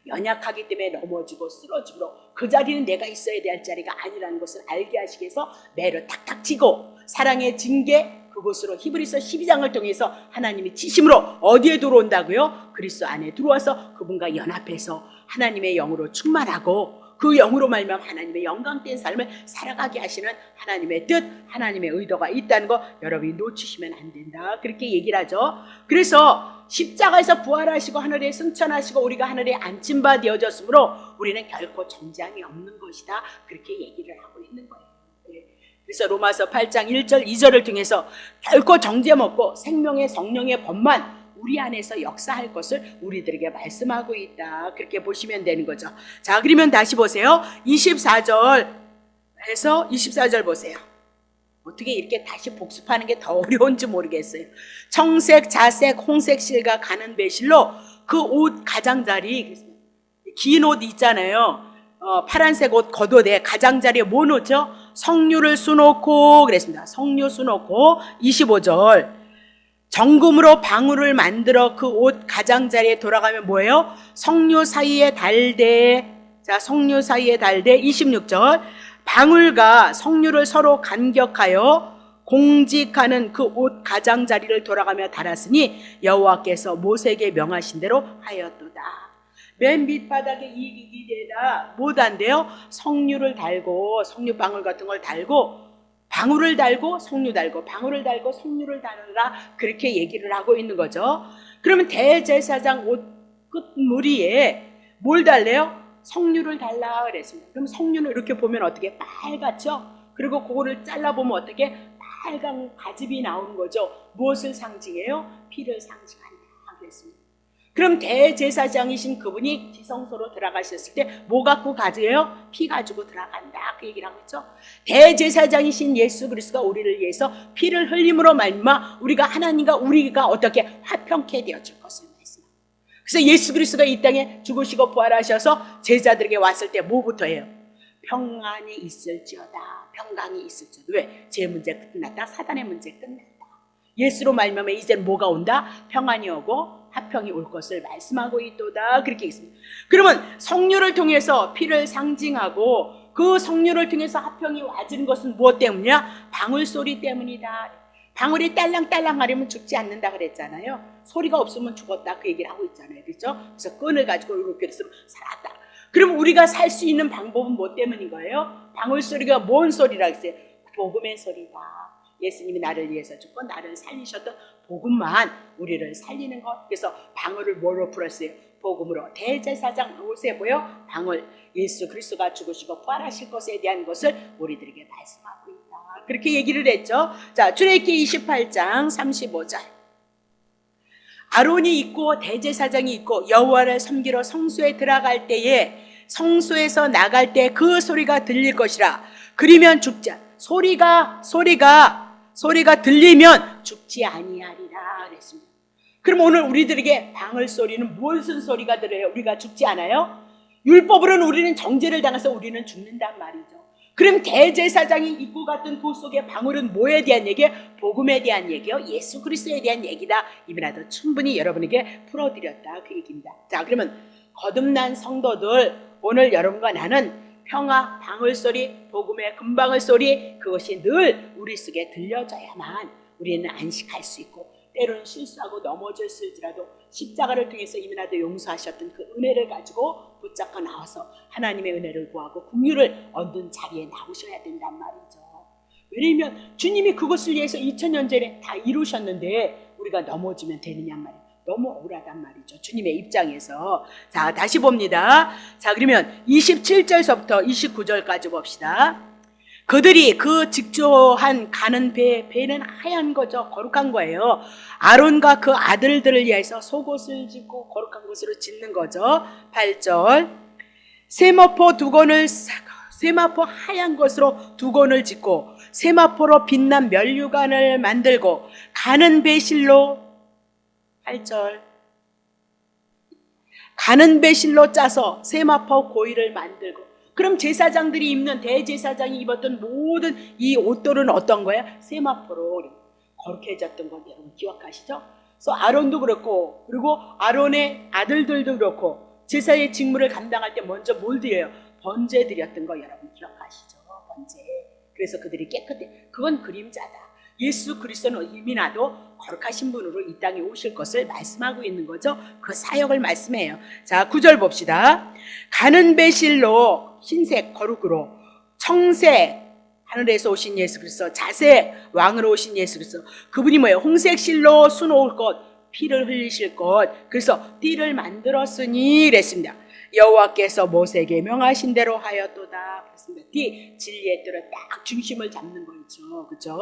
연약하기 때문에 넘어지고 쓰러지므로 그 자리는 내가 있어야 될 자리가 아니라는 것을 알게 하시기 위해서 매를 탁탁 치고 사랑의 징계 그곳으로 히브리서 12장을 통해서 하나님이 치심으로 어디에 들어온다고요? 그리스도 안에 들어와서 그분과 연합해서 하나님의 영으로 충만하고 그 영으로 말미암아 하나님의 영광된 삶을 살아가게 하시는 하나님의 뜻, 하나님의 의도가 있다는 거 여러분이 놓치시면 안 된다. 그렇게 얘기를 하죠. 그래서 십자가에서 부활하시고 하늘에 승천하시고 우리가 하늘에 앉힌 바 되어졌으므로 우리는 결코 정죄함이 없는 것이다. 그렇게 얘기를 하고 있는 거예요. 그래서 로마서 8장 1절 2절을 통해서 결코 정죄 없고 생명의 성령의 법만 우리 안에서 역사할 것을 우리들에게 말씀하고 있다. 그렇게 보시면 되는 거죠. 자, 그러면 다시 보세요. 24절에서 24절 보세요. 어떻게 이렇게 다시 복습하는 게 더 어려운지 모르겠어요. 청색, 자색, 홍색 실과 가는 배실로 그 옷 가장자리, 긴 옷 있잖아요. 파란색 옷 겉옷에 가장자리에 뭐 놓죠? 석류를 수놓고 그랬습니다. 석류 수놓고 25절 정금으로 방울을 만들어 그 옷 가장자리에 돌아가면 뭐예요? 석류 사이에 달되, 자, 석류 사이에 달되 26절 방울과 석류를 서로 간격하여 공직하는 그 옷 가장자리를 돌아가며 달았으니 여호와께서 모세에게 명하신 대로 하였도다. 맨 밑바닥에 이 길에다 뭐 단대요? 석류를 달고 석류 방울 같은 걸 달고 방울을 달고 석류 달고 방울을 달고 석류를 달으라 그렇게 얘기를 하고 있는 거죠. 그러면 대제사장 옷 끝무리에 뭘 달래요? 석류를 달라 그랬습니다. 그럼 석류는 이렇게 보면 어떻게 빨갛죠? 그리고 그거를 잘라보면 어떻게 빨간 가집이 나오는 거죠. 무엇을 상징해요? 피를 상징한다 그랬습니다. 그럼 대제사장이신 그분이 지성소로 들어가셨을 때 뭐 갖고 가세요? 피 가지고 들어간다 그 얘기를 하고 있죠. 대제사장이신 예수 그리스도가 우리를 위해서 피를 흘림으로 말미암아 우리가 하나님과 우리가 어떻게 화평케 되어질 것을 말씀합니다. 그래서 예수 그리스도가 이 땅에 죽으시고 부활하셔서 제자들에게 왔을 때 뭐부터 해요? 평안이 있을지어다. 평강이 있을지어다. 왜? 제 문제 끝났다. 사단의 문제 끝났다. 예수로 말미암아 이제는 뭐가 온다? 평안이 오고 화평이 올 것을 말씀하고 있도다. 그렇게 있습니다. 그러면 석류를 통해서 피를 상징하고 그 석류를 통해서 화평이 와지는 것은 무엇 때문이냐? 방울 소리 때문이다. 방울이 딸랑딸랑 하려면 죽지 않는다 그랬잖아요. 소리가 없으면 죽었다 그 얘기를 하고 있잖아요. 그렇죠? 그래서 끈을 가지고 이렇게 했으면 살았다. 그럼 우리가 살 수 있는 방법은 뭐 때문인 거예요? 방울 소리가 뭔 소리라 했어요? 복음의 소리다. 예수님이 나를 위해서 죽고 나를 살리셨던 복음만 우리를 살리는 것. 그래서 방울을 뭐로 풀었어요? 복음으로. 대제사장 옷에 보여 방울, 예수 그리스도가 죽으시고 부활하실 것에 대한 것을 우리들에게 말씀하고 있다. 그렇게 얘기를 했죠. 자, 출애굽기 28장 35절 아론이 있고 대제사장이 있고 여호와를 섬기러 성소에 들어갈 때에 성소에서 나갈 때 그 소리가 들릴 것이라. 그러면 죽지 않. 소리가 들리면 죽지 아니하리라 그랬습니다. 그럼 오늘 우리들에게 방울 소리는 무슨 소리가 들려요? 우리가 죽지 않아요? 율법으로는 우리는 정죄를 당해서 우리는 죽는단 말이죠. 그럼 대제사장이 입고 갔던 그 속의 방울은 뭐에 대한 얘기예요? 복음에 대한 얘기요. 예수 그리스도에 대한 얘기다. 이미라도 충분히 여러분에게 풀어드렸다 그 얘기입니다. 자, 그러면 거듭난 성도들 오늘 여러분과 나는 평화, 방울소리, 복음의 금방울 소리 그것이 늘 우리 속에 들려져야만 우리는 안식할 수 있고 때로는 실수하고 넘어졌을지라도 십자가를 통해서 이미나도 용서하셨던 그 은혜를 가지고 붙잡고 나와서 하나님의 은혜를 구하고 긍휼을 얻는 자리에 나오셔야 된단 말이죠. 왜냐하면 주님이 그것을 위해서 2000년 전에 다 이루셨는데 우리가 넘어지면 되느냐 말이에요. 너무 억울하단 말이죠. 주님의 입장에서. 자, 다시 봅니다. 자, 그러면 27절서부터 29절까지 봅시다. 그들이 그 직조한 가는 배는 하얀 거죠. 거룩한 거예요. 아론과 그 아들들을 위해서 속옷을 짓고 거룩한 것으로 짓는 거죠. 8절 세마포 하얀 것으로 두 건을 짓고 세마포로 빛난 면류관을 만들고 가는 배실로 8절 가는 배실로 짜서 세마포 고이를 만들고. 그럼 제사장들이 입는 대제사장이 입었던 모든 이 옷들은 어떤 거예요? 세마포로 거룩해졌던 건 여러분 기억하시죠? 그래서 아론도 그렇고 그리고 아론의 아들들도 그렇고 제사의 직무를 감당할 때 먼저 뭘 드려요? 번제 드렸던 거 여러분 기억하시죠? 번제. 그래서 그들이 깨끗해. 그건 그림자다. 예수 그리스도는 이미 나도 거룩하신 분으로 이 땅에 오실 것을 말씀하고 있는 거죠. 그 사역을 말씀해요. 자, 9절 봅시다. 가는 배실로 흰색 거룩으로, 청색 하늘에서 오신 예수 그리스도, 자색 왕으로 오신 예수 그리스도, 그분이 뭐예요? 홍색 실로 수놓을 것, 피를 흘리실 것, 그래서 띠를 만들었으니 그랬습니다. 여호와께서 모세에게 명하신 대로 하였도다 그랬습니다. 띠, 진리의 띠를 딱 중심을 잡는 거죠. 그렇죠?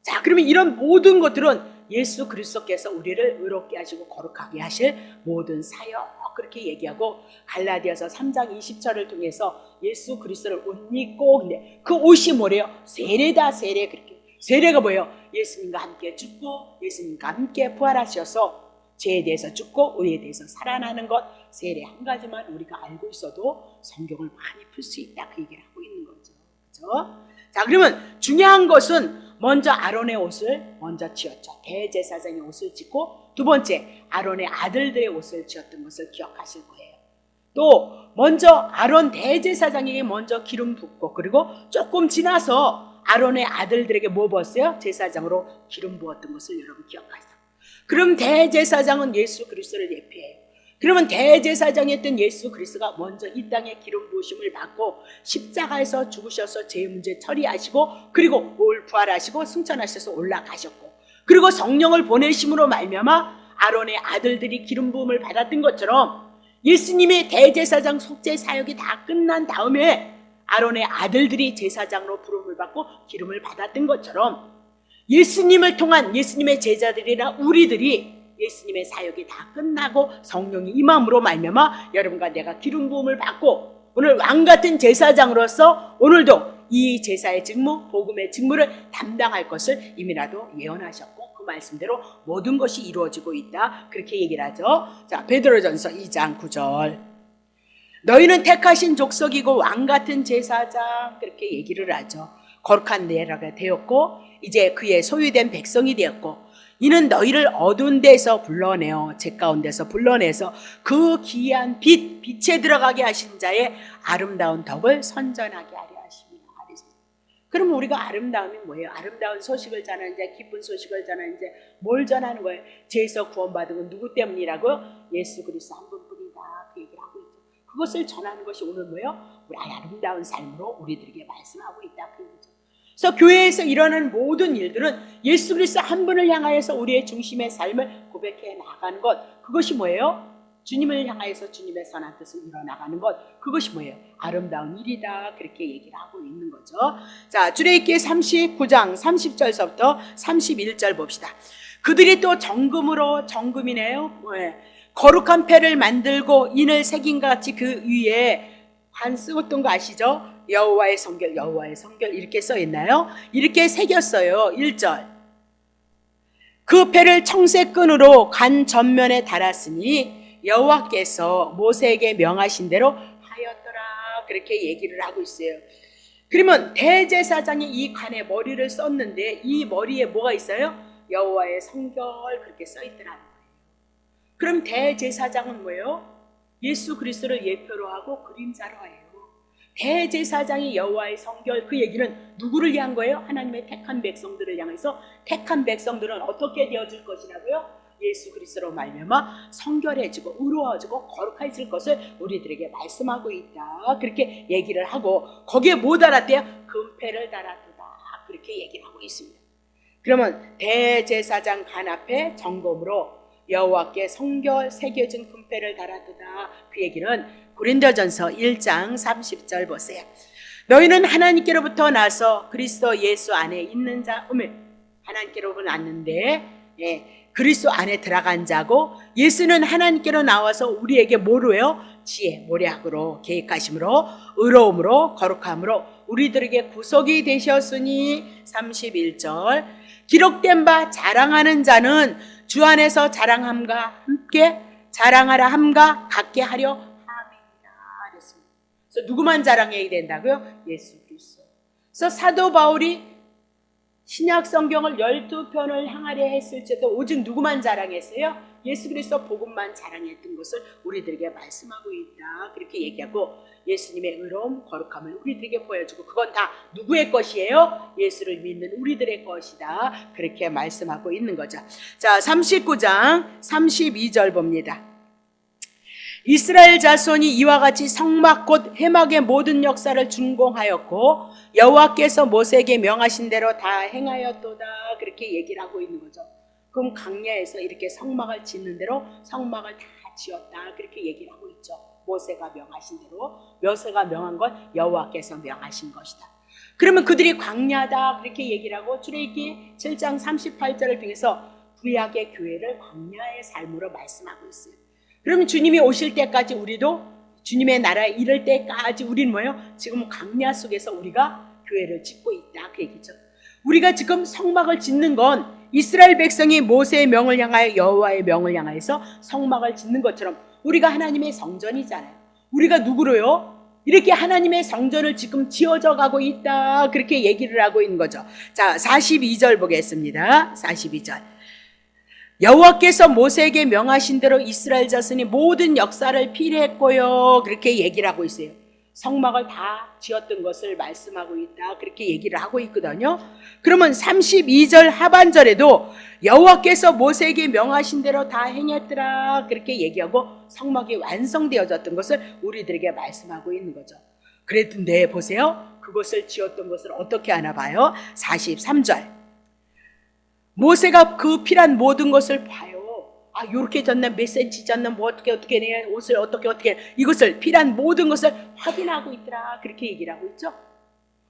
자, 그러면 이런 모든 것들은 예수 그리스도께서 우리를 의롭게 하시고 거룩하게 하실 모든 사역, 그렇게 얘기하고, 갈라디아서 3장 20절을 통해서 예수 그리스도를 옷 입고, 근데 그 옷이 뭐래요? 세례다, 세례. 그렇게 세례가 뭐예요? 예수님과 함께 죽고 예수님과 함께 부활하셔서 죄에 대해서 죽고 의에 대해서 살아나는 것, 세례 한 가지만 우리가 알고 있어도 성경을 많이 풀 수 있다, 그 얘기를 하고 있는 거죠. 그렇죠? 자, 그러면 중요한 것은 먼저 아론의 옷을 먼저 지었죠. 대제사장의 옷을 짓고, 두 번째 아론의 아들들의 옷을 지었던 것을 기억하실 거예요. 또 먼저 아론 대제사장에게 먼저 기름 붓고, 그리고 조금 지나서 아론의 아들들에게 뭐 부었어요? 제사장으로 기름 부었던 것을 여러분 기억하세요. 그럼 대제사장은 예수 그리스도를 예표해요. 그러면 대제사장이었던 예수 그리스도가 먼저 이 땅에 기름 부으심을 받고 십자가에서 죽으셔서 죄 문제 처리하시고, 그리고 올 부활하시고 승천하셔서 올라가셨고, 그리고 성령을 보내심으로 말미암아 아론의 아들들이 기름 부음을 받았던 것처럼, 예수님의 대제사장 속죄 사역이 다 끝난 다음에 아론의 아들들이 제사장으로 부름을 받고 기름을 받았던 것처럼, 예수님을 통한 예수님의 제자들이나 우리들이 예수님의 사역이 다 끝나고 성령이 임함으로 말미암아 여러분과 내가 기름 부음을 받고 오늘 왕같은 제사장으로서 오늘도 이 제사의 직무, 복음의 직무를 담당할 것을 이미라도 예언하셨고, 그 말씀대로 모든 것이 이루어지고 있다, 그렇게 얘기를 하죠. 자, 베드로전서 2장 9절, 너희는 택하신 족속이고 왕같은 제사장, 그렇게 얘기를 하죠. 거룩한 나라가 되었고 이제 그의 소유된 백성이 되었고, 이는 너희를 어두운 데서 불러내어 제 가운데서 불러내서 그 귀한 빛에 들어가게 하신 자의 아름다운 덕을 선전하게 하려 하십니다. 그러면 우리가 아름다움이 뭐예요? 아름다운 소식을 전하는 자, 기쁜 소식을 전하는 자, 뭘 전하는 거예요? 죄에서 구원받은 건 누구 때문이라고요? 예수 그리스도 한 분뿐이다, 그 얘기를 하고 있죠. 그것을 전하는 것이 오늘 뭐예요? 우리 아름다운 삶으로 우리들에게 말씀하고 있다, 그 얘기죠. 그래서 교회에서 일어나는 모든 일들은 예수 그리스도 한 분을 향하여서 우리의 중심의 삶을 고백해 나가는 것, 그것이 뭐예요? 주님을 향하여서 주님의 선한 뜻을 이뤄나가는 것, 그것이 뭐예요? 아름다운 일이다, 그렇게 얘기를 하고 있는 거죠. 자, 출애굽기 39장 30절서부터 31절 봅시다. 그들이 또 정금이네요. 거룩한 패를 만들고 인을 새긴과 같이 그 위에 관 쓰었던 거 아시죠? 여호와의 성결, 여호와의 성결 이렇게 써 있나요? 이렇게 새겼어요. 1절, 그 패를 청색 끈으로 관 전면에 달았으니 여호와께서 모세에게 명하신 대로 하였더라, 그렇게 얘기를 하고 있어요. 그러면 대제사장이 이 관에 머리를 썼는데 이 머리에 뭐가 있어요? 여호와의 성결, 그렇게 써 있더라는 거예요. 그럼 대제사장은 뭐예요? 예수 그리스도를 예표로 하고 그림자로 해요. 대제사장이 여호와의 성결, 그 얘기는 누구를 향한 거예요? 하나님의 택한 백성들을 향해서, 택한 백성들은 어떻게 되어질 것이라고요? 예수 그리스도로 말미암아 성결해지고 의로워지고 거룩해질 것을 우리들에게 말씀하고 있다, 그렇게 얘기를 하고, 거기에 뭐 달았대요? 금패를 달았다, 그렇게 얘기를 하고 있습니다. 그러면 대제사장 관 앞에 정금으로 여호와께 성결 새겨진 금패를 달았다, 그 얘기는 고린도전서 1장 30절 보세요. 너희는 하나님께로부터 나서 그리스도 예수 안에 있는 자, 하나님께로부터 났는데 그리스도 안에 들어간 자고, 예수는 하나님께로 나와서 우리에게 뭐로 해요? 지혜, 모략으로, 계획하심으로, 의로움으로, 거룩함으로 우리들에게 구속이 되셨으니, 31절, 기록된 바 자랑하는 자는 주 안에서 자랑함과 함께 자랑하라 함과 같게 하려 함이니라 그랬습니다. 그래서 누구만 자랑해야 된다고요? 예수 그리스도. 그래서 사도 바울이 신약 성경을 12편을 향하려 했을지도 오직 누구만 자랑했어요? 예수 그리스도 복음만 자랑했던 것을 우리들에게 말씀하고 있다, 그렇게 얘기하고, 예수님의 의로움, 거룩함을 우리들에게 보여주고, 그건 다 누구의 것이에요? 예수를 믿는 우리들의 것이다, 그렇게 말씀하고 있는 거죠. 자, 39장 32절 봅니다. 이스라엘 자손이 이와 같이 성막 곧 회막의 모든 역사를 준공하였고 여호와께서 모세에게 명하신 대로 다 행하였도다. 그렇게 얘기를 하고 있는 거죠. 그럼 광야에서 이렇게 성막을 짓는 대로 성막을 다 지었다. 그렇게 얘기를 하고 있죠. 모세가 명하신 대로, 모세가 명한 건 여호와께서 명하신 것이다. 그러면 그들이 광야다 그렇게 얘기를 하고 출애굽기 7장 38절을 통해서 구약의 교회를 광야의 삶으로 말씀하고 있어요. 그러면 주님이 오실 때까지 우리도 주님의 나라에 이를 때까지 우리는 뭐예요? 지금 광야 속에서 우리가 교회를 짓고 있다 그 얘기죠. 우리가 지금 성막을 짓는 건 이스라엘 백성이 모세의 명을 향하여 여호와의 명을 향하여서 성막을 짓는 것처럼 우리가 하나님의 성전이잖아요. 우리가 누구로요? 이렇게 하나님의 성전을 지금 지어져 가고 있다 그렇게 얘기를 하고 있는 거죠. 자, 42절 보겠습니다. 42절. 여호와께서 모세에게 명하신 대로 이스라엘 자손이 모든 역사를 필요했고요. 그렇게 얘기를 하고 있어요. 성막을 다 지었던 것을 말씀하고 있다. 그렇게 얘기를 하고 있거든요. 그러면 32절 하반절에도 여호와께서 모세에게 명하신 대로 다 행했더라. 그렇게 얘기하고 성막이 완성되어졌던 것을 우리들에게 말씀하고 있는 거죠. 그랬는데 보세요. 그것을 지었던 것을 어떻게 하나 봐요. 43절. 모세가 그 필요한 모든 것을 봐요. 아, 요렇게 졌나, 몇 센치 졌나, 뭐 어떻게 해, 옷을 어떻게 해, 이것을 필요한 모든 것을 확인하고 있더라. 그렇게 얘기를 하고 있죠.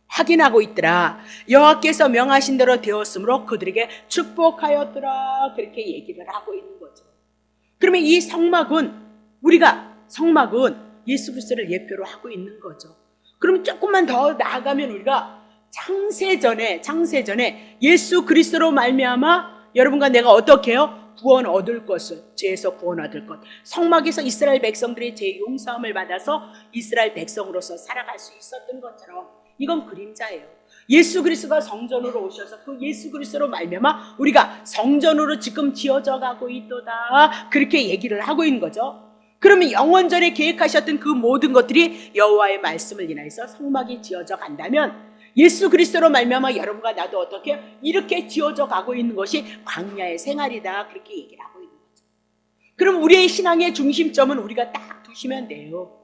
확인하고 있더라. 여호와께서 명하신 대로 되었으므로 그들에게 축복하였더라. 그렇게 얘기를 하고 있는 거죠. 그러면 이 성막은 예수 그리스도를 예표로 하고 있는 거죠. 그럼 조금만 더 나아가면 우리가 창세전에 예수 그리스도로 말미암아 여러분과 내가 어떻게 해요? 구원 얻을 것을, 죄에서 구원 얻을 것. 성막에서 이스라엘 백성들이 죄 용서함을 받아서 이스라엘 백성으로서 살아갈 수 있었던 것처럼 이건 그림자예요. 예수 그리스도가 성전으로 오셔서 그 예수 그리스도로 말미암아 우리가 성전으로 지금 지어져 가고 있도다. 그렇게 얘기를 하고 있는 거죠. 그러면 영원전에 계획하셨던 그 모든 것들이 여호와의 말씀을 인하여서 성막이 지어져 간다면 예수 그리스도로 말미암아 여러분과 나도 어떻게 이렇게 지어져 가고 있는 것이 광야의 생활이다. 그렇게 얘기를 하고 있는 거죠. 그럼 우리의 신앙의 중심점은 우리가 딱 두시면 돼요.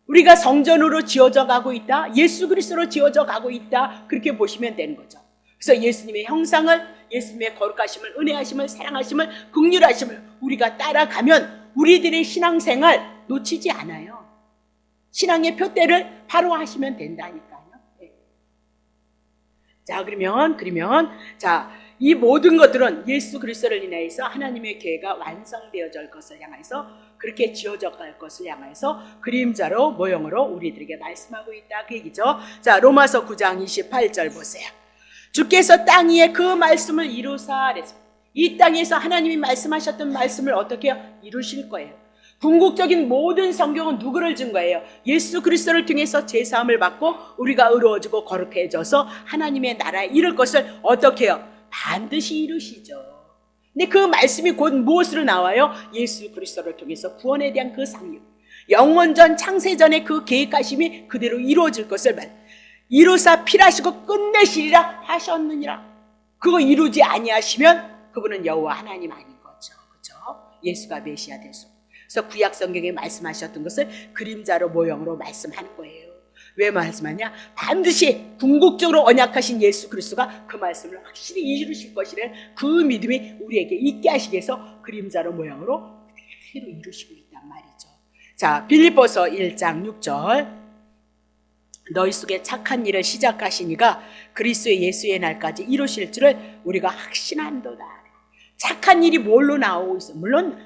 우리가 성전으로 지어져 가고 있다. 예수 그리스도로 지어져 가고 있다. 그렇게 보시면 되는 거죠. 그래서 예수님의 형상을, 예수님의 거룩하심을, 은혜하심을, 사랑하심을, 긍휼하심을 우리가 따라가면 우리들의 신앙생활 놓치지 않아요. 신앙의 표대를 바로 하시면 된다니까요. 자, 그러면 이 모든 것들은 예수 그리스도를 인하여서 하나님의 계획가 완성되어질 것을 향해서 그렇게 지어져 갈 것을 향해서 그림자로 모형으로 우리들에게 말씀하고 있다 그 얘기죠. 자, 로마서 9장 28절 보세요. 주께서 땅 위에 그 말씀을 이루사 그랬습니다. 이 땅에서 하나님이 말씀하셨던 말씀을 어떻게 이루실 거예요. 궁극적인 모든 성경은 누구를 준 거예요? 예수 그리스도를 통해서 제사함을 받고 우리가 의로워지고 거룩해져서 하나님의 나라에 이를 것을 어떻게 해요? 반드시 이루시죠. 근데 그 말씀이 곧 무엇으로 나와요? 예수 그리스도를 통해서 구원에 대한 그 상류, 영원전 창세전의 그 계획하심이 그대로 이루어질 것을 이루사 필하시고 끝내시리라 하셨느니라. 그거 이루지 아니하시면 그분은 여호와 하나님 아닌 거죠. 그렇죠? 예수가 메시아 될 수. 그래서 구약 성경에 말씀하셨던 것을 그림자로 모형으로 말씀하는 거예요. 왜 말씀하냐? 반드시 궁극적으로 언약하신 예수 그리스도가 그 말씀을 확실히 이루실 것이라는 그 믿음이 우리에게 있게 하시기 위해서 그림자로 모형으로 그대로 이루시고 있단 말이죠. 자, 빌립보서 1장 6절. 너희 속에 착한 일을 시작하시니가 그리스도의 예수의 날까지 이루실 줄을 우리가 확신한도다. 착한 일이 뭘로 나오고 있어? 물론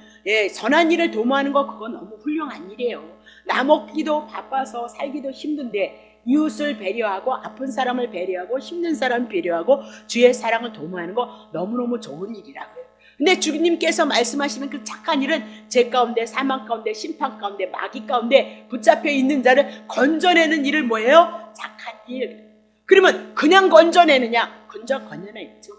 선한 일을 도모하는 거 그건 너무 훌륭한 일이에요. 나 먹기도 바빠서 살기도 힘든데 이웃을 배려하고 아픈 사람을 배려하고 힘든 사람을 배려하고 주의 사랑을 도모하는 거 너무너무 좋은 일이라고요. 근데 주님께서 말씀하시는 그 착한 일은 죄 가운데, 사망 가운데, 심판 가운데, 마귀 가운데 붙잡혀 있는 자를 건져내는 일을 뭐예요? 착한 일. 그러면 그냥 건져내느냐? 건져내는 있죠.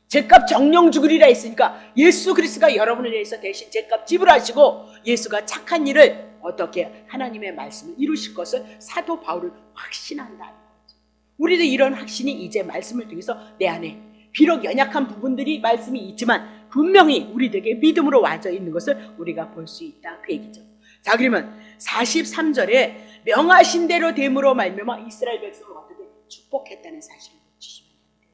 죄값 정령 죽으리라 했으니까 예수 그리스도가 여러분을 위해서 대신 죄값 지불하시고 예수가 착한 일을 어떻게 하나님의 말씀을 이루실 것을 사도 바울은 확신한다는 거죠. 우리도 이런 확신이 이제 말씀을 통해서 내 안에 비록 연약한 부분들이 말씀이 있지만 분명히 우리들에게 믿음으로 와져 있는 것을 우리가 볼 수 있다 그 얘기죠. 자, 그러면 43절에 명하신 대로 됨으로 말미암아 이스라엘 백성을 어떻게 축복했다는 사실을 놓치시면 안 돼요.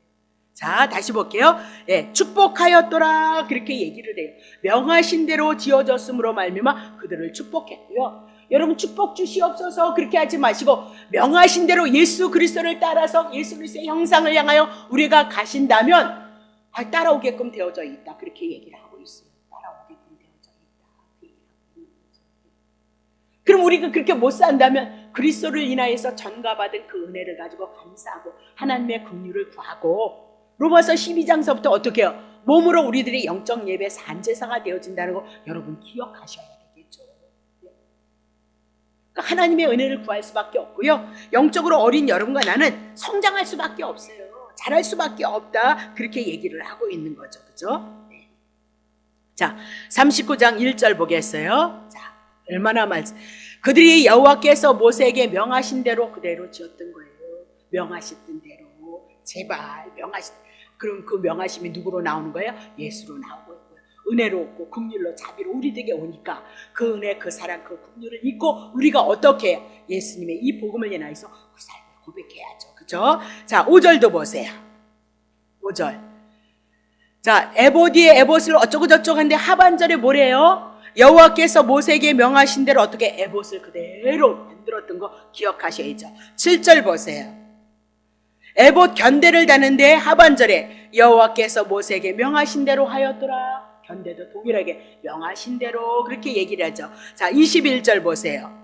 자, 다시 볼게요. 예, 축복하였더라 그렇게 얘기를 해요. 명하신 대로 지어졌으므로 말미암아 그들을 축복했고요. 여러분, 축복 주시옵소서 그렇게 하지 마시고 명하신 대로 예수 그리스도를 따라서 예수 그리스도의 형상을 향하여 우리가 가신다면 따라오게끔 되어져 있다 그렇게 얘기를 하고 있어요. 따라오게끔 되어져 있다. 그럼 우리가 그렇게 못 산다면 그리스도를 인하여서 전가받은 그 은혜를 가지고 감사하고 하나님의 긍휼을 구하고, 로마서 12장서부터 어떻게 해요? 몸으로 우리들이 영적 예배 산제사가 되어진다는 거 여러분 기억하셔야 되겠죠. 그러니까 하나님의 은혜를 구할 수밖에 없고요. 영적으로 어린 여러분과 나는 성장할 수밖에 없어요. 잘할 수밖에 없다 그렇게 얘기를 하고 있는 거죠. 그죠? 네. 자, 39장 1절 보겠어요. 자, 얼마나 말씀. 그들이 여호와께서 모세에게 명하신 대로 그대로 지었던 거예요. 명하셨던 대로. 제발 명하신. 그럼 그 명하심이 누구로 나오는 거예요? 예수로 나오고 있고요. 은혜롭고 긍휼로 자비로 우리에게 오니까 그 은혜, 그 사랑, 그 긍휼을 잊고 우리가 어떻게 해요? 예수님의 이 복음을 인하여서 그 삶을 고백해야죠. 그죠? 자, 5절도 보세요. 5절. 자, 에봇이에 에봇을 어쩌고 저쩌고 하는데 하반절에 뭐래요? 여호와께서 모세에게 명하신 대로 어떻게 에봇을 그대로 만들었던 거 기억하셔야죠. 7절 보세요. 에봇 견대를 다는데 하반절에 여호와께서 모세에게 명하신 대로 하였더라. 견대도 동일하게 명하신 대로 그렇게 얘기를 하죠. 자, 21절 보세요.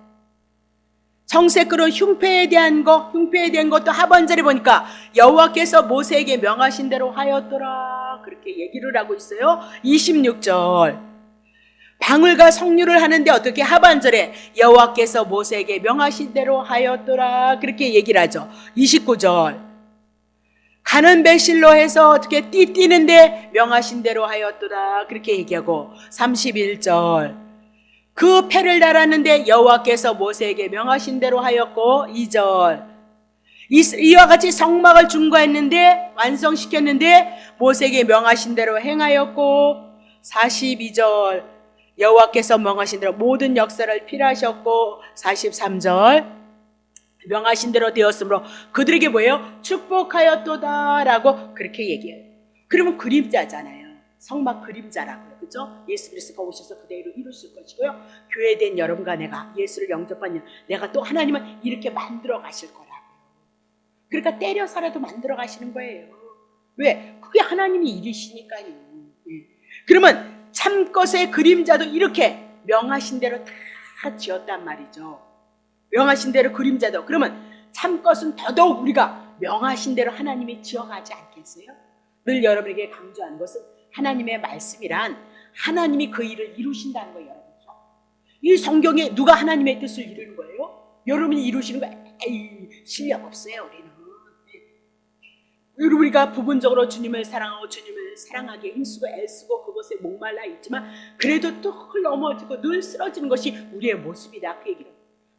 청색그릇 흉패에 대한 것도 하반절에 보니까 여호와께서 모세에게 명하신 대로 하였더라 그렇게 얘기를 하고 있어요. 26절 방울과 석류를 하는데 어떻게 하반절에 여호와께서 모세에게 명하신 대로 하였더라 그렇게 얘기를 하죠. 29절 가는 배실로 해서 어떻게 띠띠는데 명하신 대로 하였더라 그렇게 얘기하고, 31절 그 패를 달았는데 여호와께서 모세에게 명하신 대로 하였고, 2절 이와 같이 성막을 준거했는데 완성시켰는데 모세에게 명하신 대로 행하였고, 42절 여호와께서 명하신 대로 모든 역사를 필하셨고, 43절 명하신 대로 되었으므로 그들에게 뭐예요? 축복하였도다 라고 그렇게 얘기해요. 그러면 그림자잖아요. 성막 그림자라고요. 그죠? 예수 그리스도가 오셔서 그대로 이루실 것이고요. 교회된 여러분과 내가 예수를 영접한 내가 또 하나님은 이렇게 만들어 가실 거라고요. 그러니까 때려서라도 만들어 가시는 거예요. 왜? 그게 하나님이 이루시니까요. 그러면 참것의 그림자도 이렇게 명하신 대로 다 지었단 말이죠. 명하신 대로 그림자도. 그러면 참것은 더더욱 우리가 명하신 대로 하나님이 지어가지 않겠어요? 늘 여러분에게 강조한 것은 하나님의 말씀이란 하나님이 그 일을 이루신다는 거예요. 여러분. 이 성경에 누가 하나님의 뜻을 이루는 거예요? 여러분이 이루시는 거예요. 에이, 실력 없어요 우리는. 우리가 부분적으로 주님을 사랑하고 주님을 사랑하기에 힘쓰고 애쓰고 그것에 목말라 있지만 그래도 또 넘어지고 늘 쓰러지는 것이 우리의 모습이다 그 얘기를.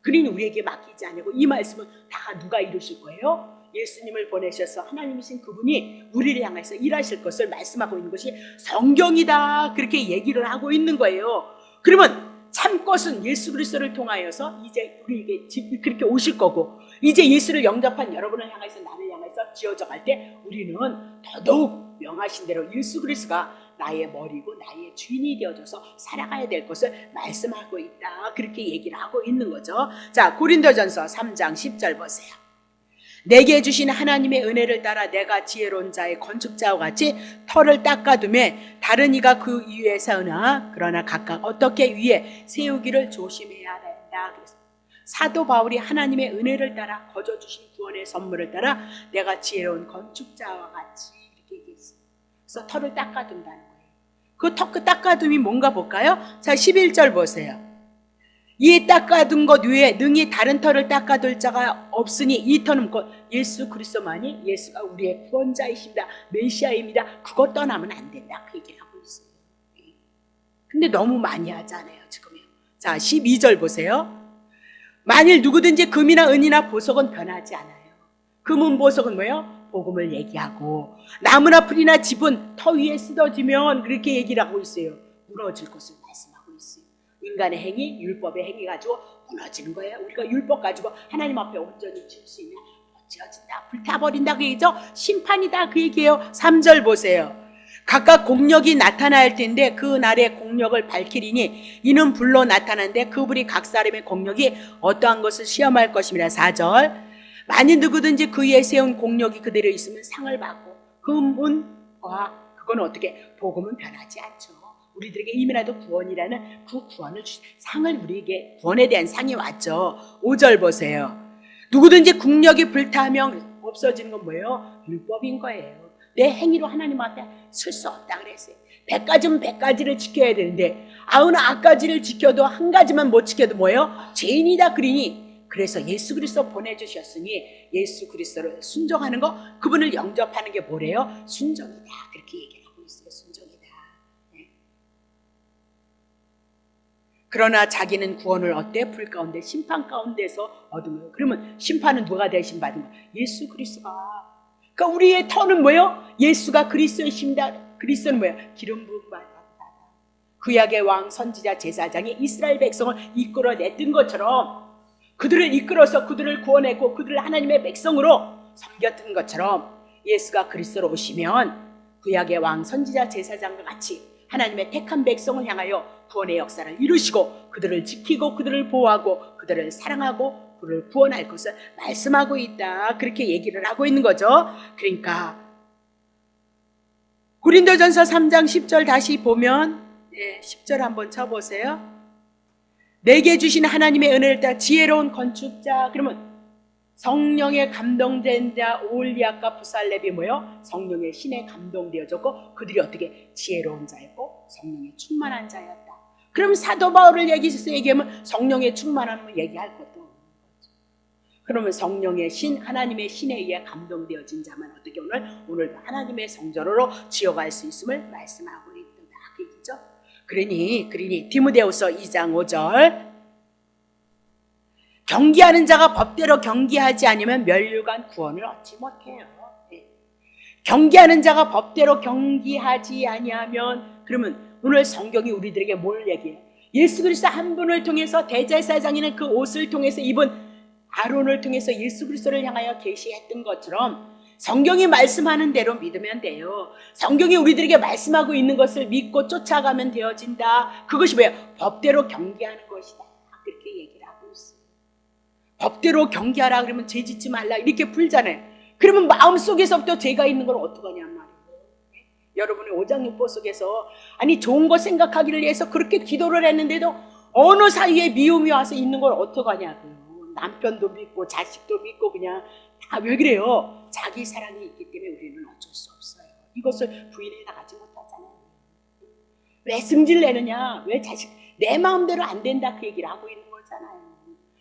그러니 우리에게 맡기지 않고 이 말씀은 다 누가 이루실 거예요? 예수님을 보내셔서 하나님이신 그분이 우리를 향해서 일하실 것을 말씀하고 있는 것이 성경이다 그렇게 얘기를 하고 있는 거예요. 그러면 참것은 예수 그리스도를 통하여서 이제 우리에게 그렇게 오실 거고, 이제 예수를 영접한 여러분을 향해서 나를 향해서 지어져 갈 때 우리는 더더욱 명하신 대로 예수 그리스도가 나의 머리고 나의 주인이 되어줘서 살아가야 될 것을 말씀하고 있다 그렇게 얘기를 하고 있는 거죠. 자, 고린도전서 3장 10절 보세요. 내게 주신 하나님의 은혜를 따라 내가 지혜로운 자의 건축자와 같이 터를 닦아두매 다른 이가 그 위에 세우나 그러나 각각 어떻게 위에 세우기를 조심해야 한다. 그래서 사도 바울이 하나님의 은혜를 따라 거저 주신 구원의 선물을 따라 내가 지혜로운 건축자와 같이 이렇게 얘기했어요. 그래서 터를 닦아둔다는 거예요. 그 닦아둠이 뭔가 볼까요? 자, 11절 보세요. 이 닦아둔 것 외에 능히 다른 터를 닦아둘 자가 없으니 이 터는 곧 예수 그리스도만이 예수가 우리의 구원자이십니다. 메시아입니다. 그것 떠나면 안 된다 그 얘기를 하고 있어요. 근데 너무 많이 하잖아요 지금요. 자, 12절 보세요. 만일 누구든지 금이나 은이나 보석은 변하지 않아요. 금은 보석은 뭐예요? 복음을 얘기하고, 나무나 풀이나 집은 터 위에 쓰러지면 그렇게 얘기를 하고 있어요. 무너질 것을 말씀하고 있어요. 인간의 행위, 율법의 행위 가지고 무너지는 거예요. 우리가 율법 가지고 하나님 앞에 온전히 질 수 있냐? 못 지어진다. 불타버린다 그 얘기죠. 심판이다 그 얘기예요. 3절 보세요. 각각 공력이 나타날 텐데 그 날의 공력을 밝히리니 이는 불로 나타나는데 그 불이 각 사람의 공력이 어떠한 것을 시험할 것입니다. 4절. 만일 누구든지 그 위에 세운 공력이 그대로 있으면 상을 받고 그건 어떻게 복음은 변하지 않죠. 우리들에게 이미라도 구원이라는 그 구원을 상을 우리에게 구원에 대한 상이 왔죠. 5절 보세요. 누구든지 국력이 불타면 없어지는 건 뭐예요? 율법인 거예요. 내 행위로 하나님 앞에 쓸 수 없다 그랬어요. 100가지면 100가지를 지켜야 되는데 99가지를 지켜도 한 가지만 못 지켜도 뭐예요? 죄인이다 그러니 그래서 예수 그리스도 보내주셨으니 예수 그리스도를 순종하는 거, 그분을 영접하는 게 뭐래요? 순종이다 그렇게 얘기하고 있어요. 순종이다. 네. 그러나 자기는 구원을 어때? 불 가운데 심판 가운데서 얻으며. 그러면 심판은 누가 대신 받은 거예요? 예수 그리스도가. 그러니까 우리의 터는 뭐예요? 예수가 그리스도이십니다. 그리스도는 뭐예요? 기름 부음 받았다. 구약의 왕 선지자 제사장이 이스라엘 백성을 이끌어냈던 것처럼 그들을 이끌어서 그들을 구원했고 그들을 하나님의 백성으로 섬겼던 것처럼 예수가 그리스도로 오시면 구약의 왕 선지자 제사장과 같이 하나님의 택한 백성을 향하여 구원의 역사를 이루시고 그들을 지키고 그들을 보호하고 그들을 사랑하고 그를 구원할 것을 말씀하고 있다. 그렇게 얘기를 하고 있는 거죠. 그러니까 고린도전서 3장 10절 다시 보면 10절 한번 쳐보세요. 내게 주신 하나님의 은혜를 따라 지혜로운 건축자. 그러면 성령의 감동된 자 오올리압과 부살렙이 뭐예요? 성령의 신에 감동되어졌고 그들이 어떻게 지혜로운 자였고 성령의 충만한 자였다. 그럼 사도 바울을 얘기하면 성령의 충만함을 얘기할 것도 없는 거죠. 그러면 성령의 신, 하나님의 신에 의해 감동되어진 자만 어떻게 오늘도 하나님의 성전으로 지어갈 수 있음을 말씀하고 있다. 그 얘기죠. 그러니 디모데후서 2장 5절 경기하는 자가 법대로 경기하지 않으면 멸류관 구원을 얻지 못해요. 경기하는 자가 법대로 경기하지 아니하면, 그러면 오늘 성경이 우리들에게 뭘 얘기해요? 예수 그리스도 한 분을 통해서 대제사장이는 그 옷을 통해서 입은 아론을 통해서 예수 그리스도를 향하여 계시했던 것처럼 성경이 말씀하는 대로 믿으면 돼요. 성경이 우리들에게 말씀하고 있는 것을 믿고 쫓아가면 되어진다. 그것이 뭐예요? 법대로 경계하는 것이다. 그렇게 얘기를 하고 있어요. 법대로 경계하라 그러면 죄 짓지 말라 이렇게 풀잖아요. 그러면 마음속에서부터 죄가 있는 걸 어떡하냔 말이에요. 여러분의 오장육부 속에서 아니 좋은 거 생각하기를 위해서 그렇게 기도를 했는데도 어느 사이에 미움이 와서 있는 걸 어떡하냐고요. 남편도 믿고 자식도 믿고 그냥 다 왜 그래요? 자기 사랑이 있기 때문에 우리는 어쩔 수 없어요. 이것을 부인해 나가지 못하잖아요. 왜 승질 내느냐? 왜 자식 내 마음대로 안 된다 그 얘기를 하고 있는 거잖아요.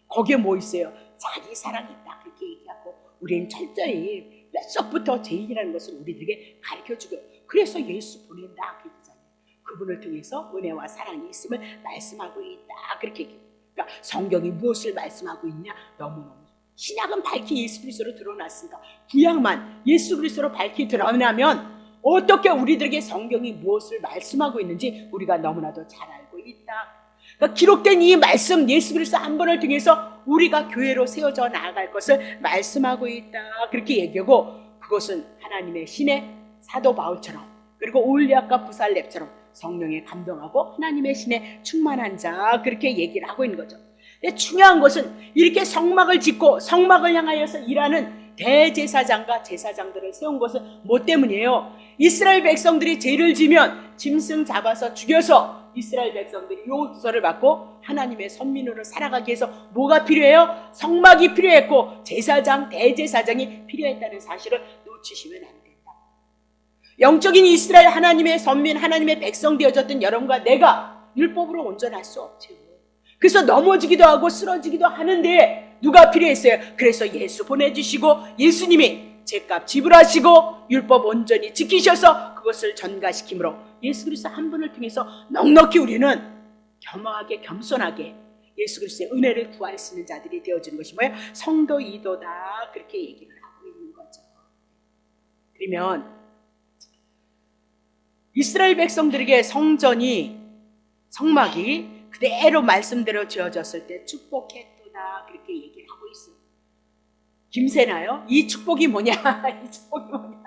거기에 뭐 있어요? 자기 사랑이 있다 그렇게 얘기하고 우리는 철저히 뼛속부터 죄인이라는 것을 우리들에게 가르쳐주고 그래서 예수 보낸다 그 얘기잖아요. 그분을 통해서 은혜와 사랑이 있음을 말씀하고 있다 그렇게 얘기해요. 그러니까 성경이 무엇을 말씀하고 있냐? 너무너무 신약은 밝히 예수 그리스도로 드러났습니다. 구약만 예수 그리스도로 밝히 드러나면 어떻게 우리들에게 성경이 무엇을 말씀하고 있는지 우리가 너무나도 잘 알고 있다. 그러니까 기록된 이 말씀 예수 그리스도 한 분을 통해서 우리가 교회로 세워져 나아갈 것을 말씀하고 있다. 그렇게 얘기하고 그것은 하나님의 신의 사도 바울처럼 그리고 오올리압과 부살렙처럼 성령에 감동하고 하나님의 신에 충만한 자 그렇게 얘기를 하고 있는 거죠. 근데 중요한 것은 이렇게 성막을 짓고 성막을 향하여서 일하는 대제사장과 제사장들을 세운 것은 뭐 때문이에요? 이스라엘 백성들이 죄를 지면 짐승 잡아서 죽여서 이스라엘 백성들이 요구서를 받고 하나님의 선민으로 살아가기 위해서 뭐가 필요해요? 성막이 필요했고 제사장, 대제사장이 필요했다는 사실을 놓치시면 안 된다. 영적인 이스라엘 하나님의 선민, 하나님의 백성 되어졌던 여러분과 내가 율법으로 온전할 수 없죠. 그래서 넘어지기도 하고 쓰러지기도 하는데 누가 필요했어요? 그래서 예수 보내주시고 예수님이 죄값 지불하시고 율법 온전히 지키셔서 그것을 전가시킴으로 예수 그리스도 한 분을 통해서 넉넉히 우리는 겸허하게 겸손하게 예수 그리스도의 은혜를 구할 수 있는 자들이 되어지는 것이 뭐예요? 성도이도다 그렇게 얘기를 하고 있는 거죠. 그러면 이스라엘 백성들에게 성막이 그대로 말씀대로 지어졌을 때 축복했도다 그렇게 얘기를 하고 있어요. 김새나요? 이 축복이 뭐냐? 이 축복이 뭐냐?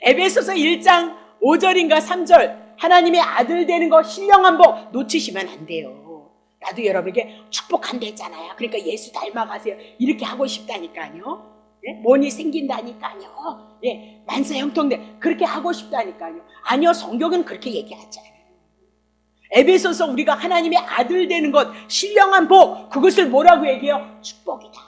에베소서 1장 5절인가 3절 하나님의 아들 되는 거 신령한 복 놓치시면 안 돼요. 나도 여러분에게 축복한다 했잖아요. 그러니까 예수 닮아가세요. 이렇게 하고 싶다니까요. 네? mon이 생긴다니까요. 네, 만사 형통돼 그렇게 하고 싶다니까요. 아니요, 성경은 그렇게 얘기하지 않아요. 에베소서 우리가 하나님의 아들 되는 것, 신령한 복, 그것을 뭐라고 얘기해요? 축복이다.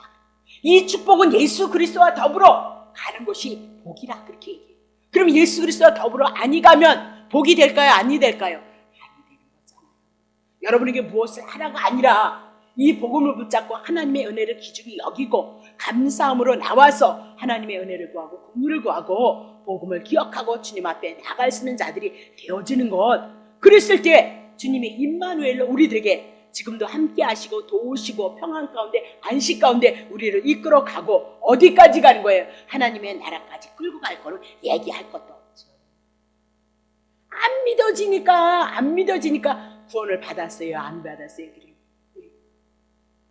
이 축복은 예수 그리스도와 더불어 가는 것이 복이라 그렇게 얘기해요. 그럼 예수 그리스도와 더불어 아니 가면 복이 될까요? 아니 될까요? 아니 되는 거잖아요. 여러분에게 무엇을 하라가 아니라 이 복음을 붙잡고 하나님의 은혜를 기준히 여기고 감사함으로 나와서 하나님의 은혜를 구하고 긍휼을 구하고 복음을 기억하고 주님 앞에 나갈 수 있는 자들이 되어지는 것. 그랬을 때 주님이 임마누엘로 우리들에게 지금도 함께 하시고 도우시고 평안 가운데 안식 가운데 우리를 이끌어 가고 어디까지 가는 거예요? 하나님의 나라까지 끌고 갈 거는 얘기할 것도 없죠. 안 믿어지니까 구원을 받았어요? 안 받았어요? 그래요.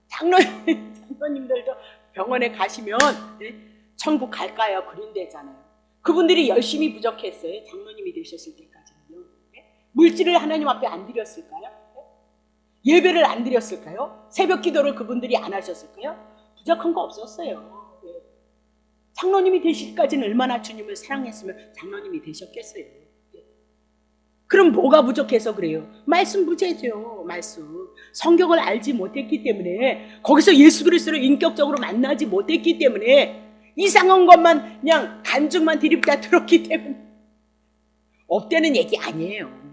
장로님들도 병원에 가시면 천국 갈까요? 그런데잖아요. 그분들이 열심히 부족했어요. 장로님이 되셨을 때까지는요. 물질을 하나님 앞에 안 드렸을까요? 예배를 안 드렸을까요? 새벽 기도를 그분들이 안 하셨을까요? 부족한 거 없었어요. 장로님이 되시기까지는 얼마나 주님을 사랑했으면 장로님이 되셨겠어요. 그럼 뭐가 부족해서 그래요? 말씀 부재죠. 말씀. 성경을 알지 못했기 때문에, 거기서 예수 그리스도를 인격적으로 만나지 못했기 때문에, 이상한 것만 그냥 간증만 디립다 들었기 때문에 없다는 얘기 아니에요.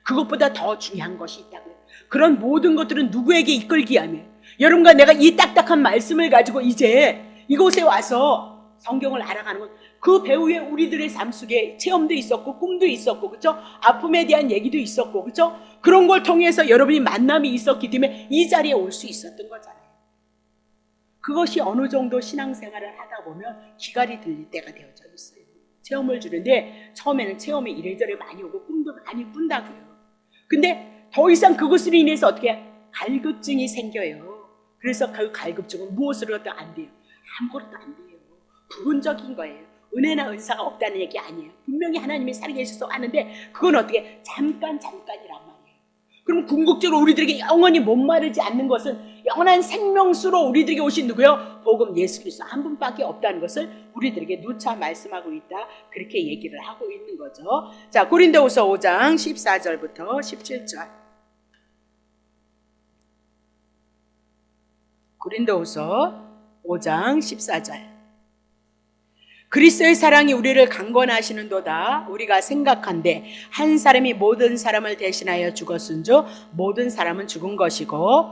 그것보다 더 중요한 것이 있다고요. 그런 모든 것들은 누구에게 이끌기 위함이에요. 여러분과 내가 이 딱딱한 말씀을 가지고 이제 이곳에 와서 성경을 알아가는 건 그 배후에 우리들의 삶 속에 체험도 있었고 꿈도 있었고, 그렇죠? 아픔에 대한 얘기도 있었고, 그렇죠? 그런 걸 통해서 여러분이 만남이 있었기 때문에 이 자리에 올 수 있었던 거잖아요. 그것이 어느 정도 신앙생활을 하다 보면 기갈이 들릴 때가 되어져 있어요. 체험을 주는데 처음에는 체험이 이래저래 많이 오고 꿈도 많이 꾼다고요. 근데 더 이상 그것으로 인해서 어떻게 갈급증이 생겨요. 그래서 그 갈급증은 무엇으로도 안 돼요. 아무것도 안 돼요. 부분적인 거예요. 은혜나 은사가 없다는 얘기 아니에요. 분명히 하나님이 살아계셔서 하는데 그건 어떻게 잠깐이란 말이에요. 그럼 궁극적으로 우리들에게 영원히 목마르지 않는 것은 영원한 생명수로 우리들에게 오신 누구요? 복음 예수 그리스도 한 분밖에 없다는 것을 우리들에게 누차 말씀하고 있다. 그렇게 얘기를 하고 있는 거죠. 자, 고린도후서 5장 14절부터 17절. 고린도후서 5장 14절. 그리스도의 사랑이 우리를 강권하시는도다. 우리가 생각한데 한 사람이 모든 사람을 대신하여 죽었은즉 모든 사람은 죽은 것이고,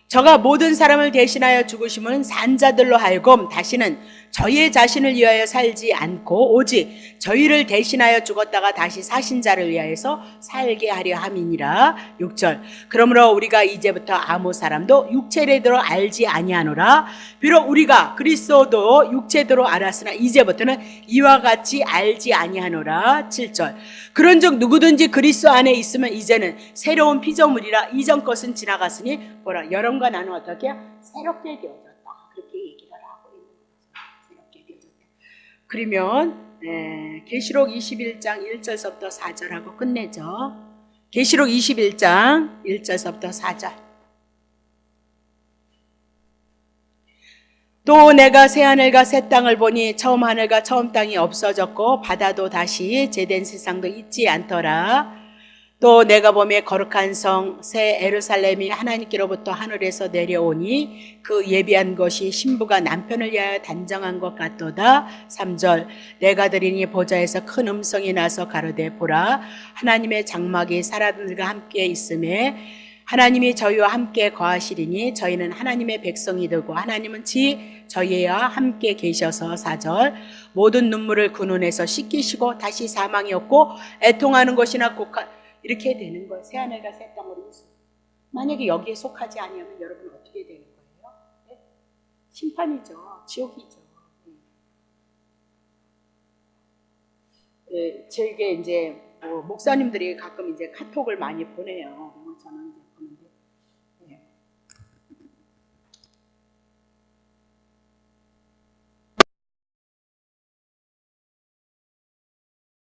저가 모든 사람을 대신하여 죽으심은 산자들로 하여금 다시는 저희의 자신을 위하여 살지 않고 오직 저희를 대신하여 죽었다가 다시 사신 자를 위하여서 살게 하려 함이니라. 6절. 그러므로 우리가 이제부터 아무 사람도 육체대로 알지 아니하노라. 비록 우리가 그리스도도 육체대로 알았으나 이제부터는 이와 같이 알지 아니하노라. 7절. 그런즉 누구든지 그리스도 안에 있으면 이제는 새로운 피조물이라. 이전 것은 지나갔으니 보라 여러분과 나는 어떻게 새롭게 되어졌다. 그렇게 얘기를 하고 있는 거죠. 새롭게 되어졌다. 그러면 계시록 21장 1절서부터 4절하고 끝내죠. 계시록 21장 1절서부터 4절. 또 내가 새 하늘과 새 땅을 보니 처음 하늘과 처음 땅이 없어졌고 바다도 다시 제된 세상도 있지 않더라. 또 내가 보매 거룩한 성 새 예루살렘이 하나님께로부터 하늘에서 내려오니 그 예비한 것이 신부가 남편을 위하여 단정한 것 같도다. 3절. 내가 들으니 보좌에서 큰 음성이 나서 가로되 보라 하나님의 장막이 사람들과 함께 있음에 하나님이 저희와 함께 거하시리니 저희는 하나님의 백성이 되고 하나님은 저희와 함께 계셔서. 4절. 모든 눈물을 그 눈에서 씻기시고 다시 사망이 없고 애통하는 것이나 이렇게 되는 거예요. 새 하늘과 새 땅으로. 만약에 여기에 속하지 아니하면 여러분 어떻게 되는 거예요? 네? 심판이죠. 지옥이죠. 네, 저에게 이제 목사님들이 가끔 이제 카톡을 많이 보내요. 저는 이제 보는데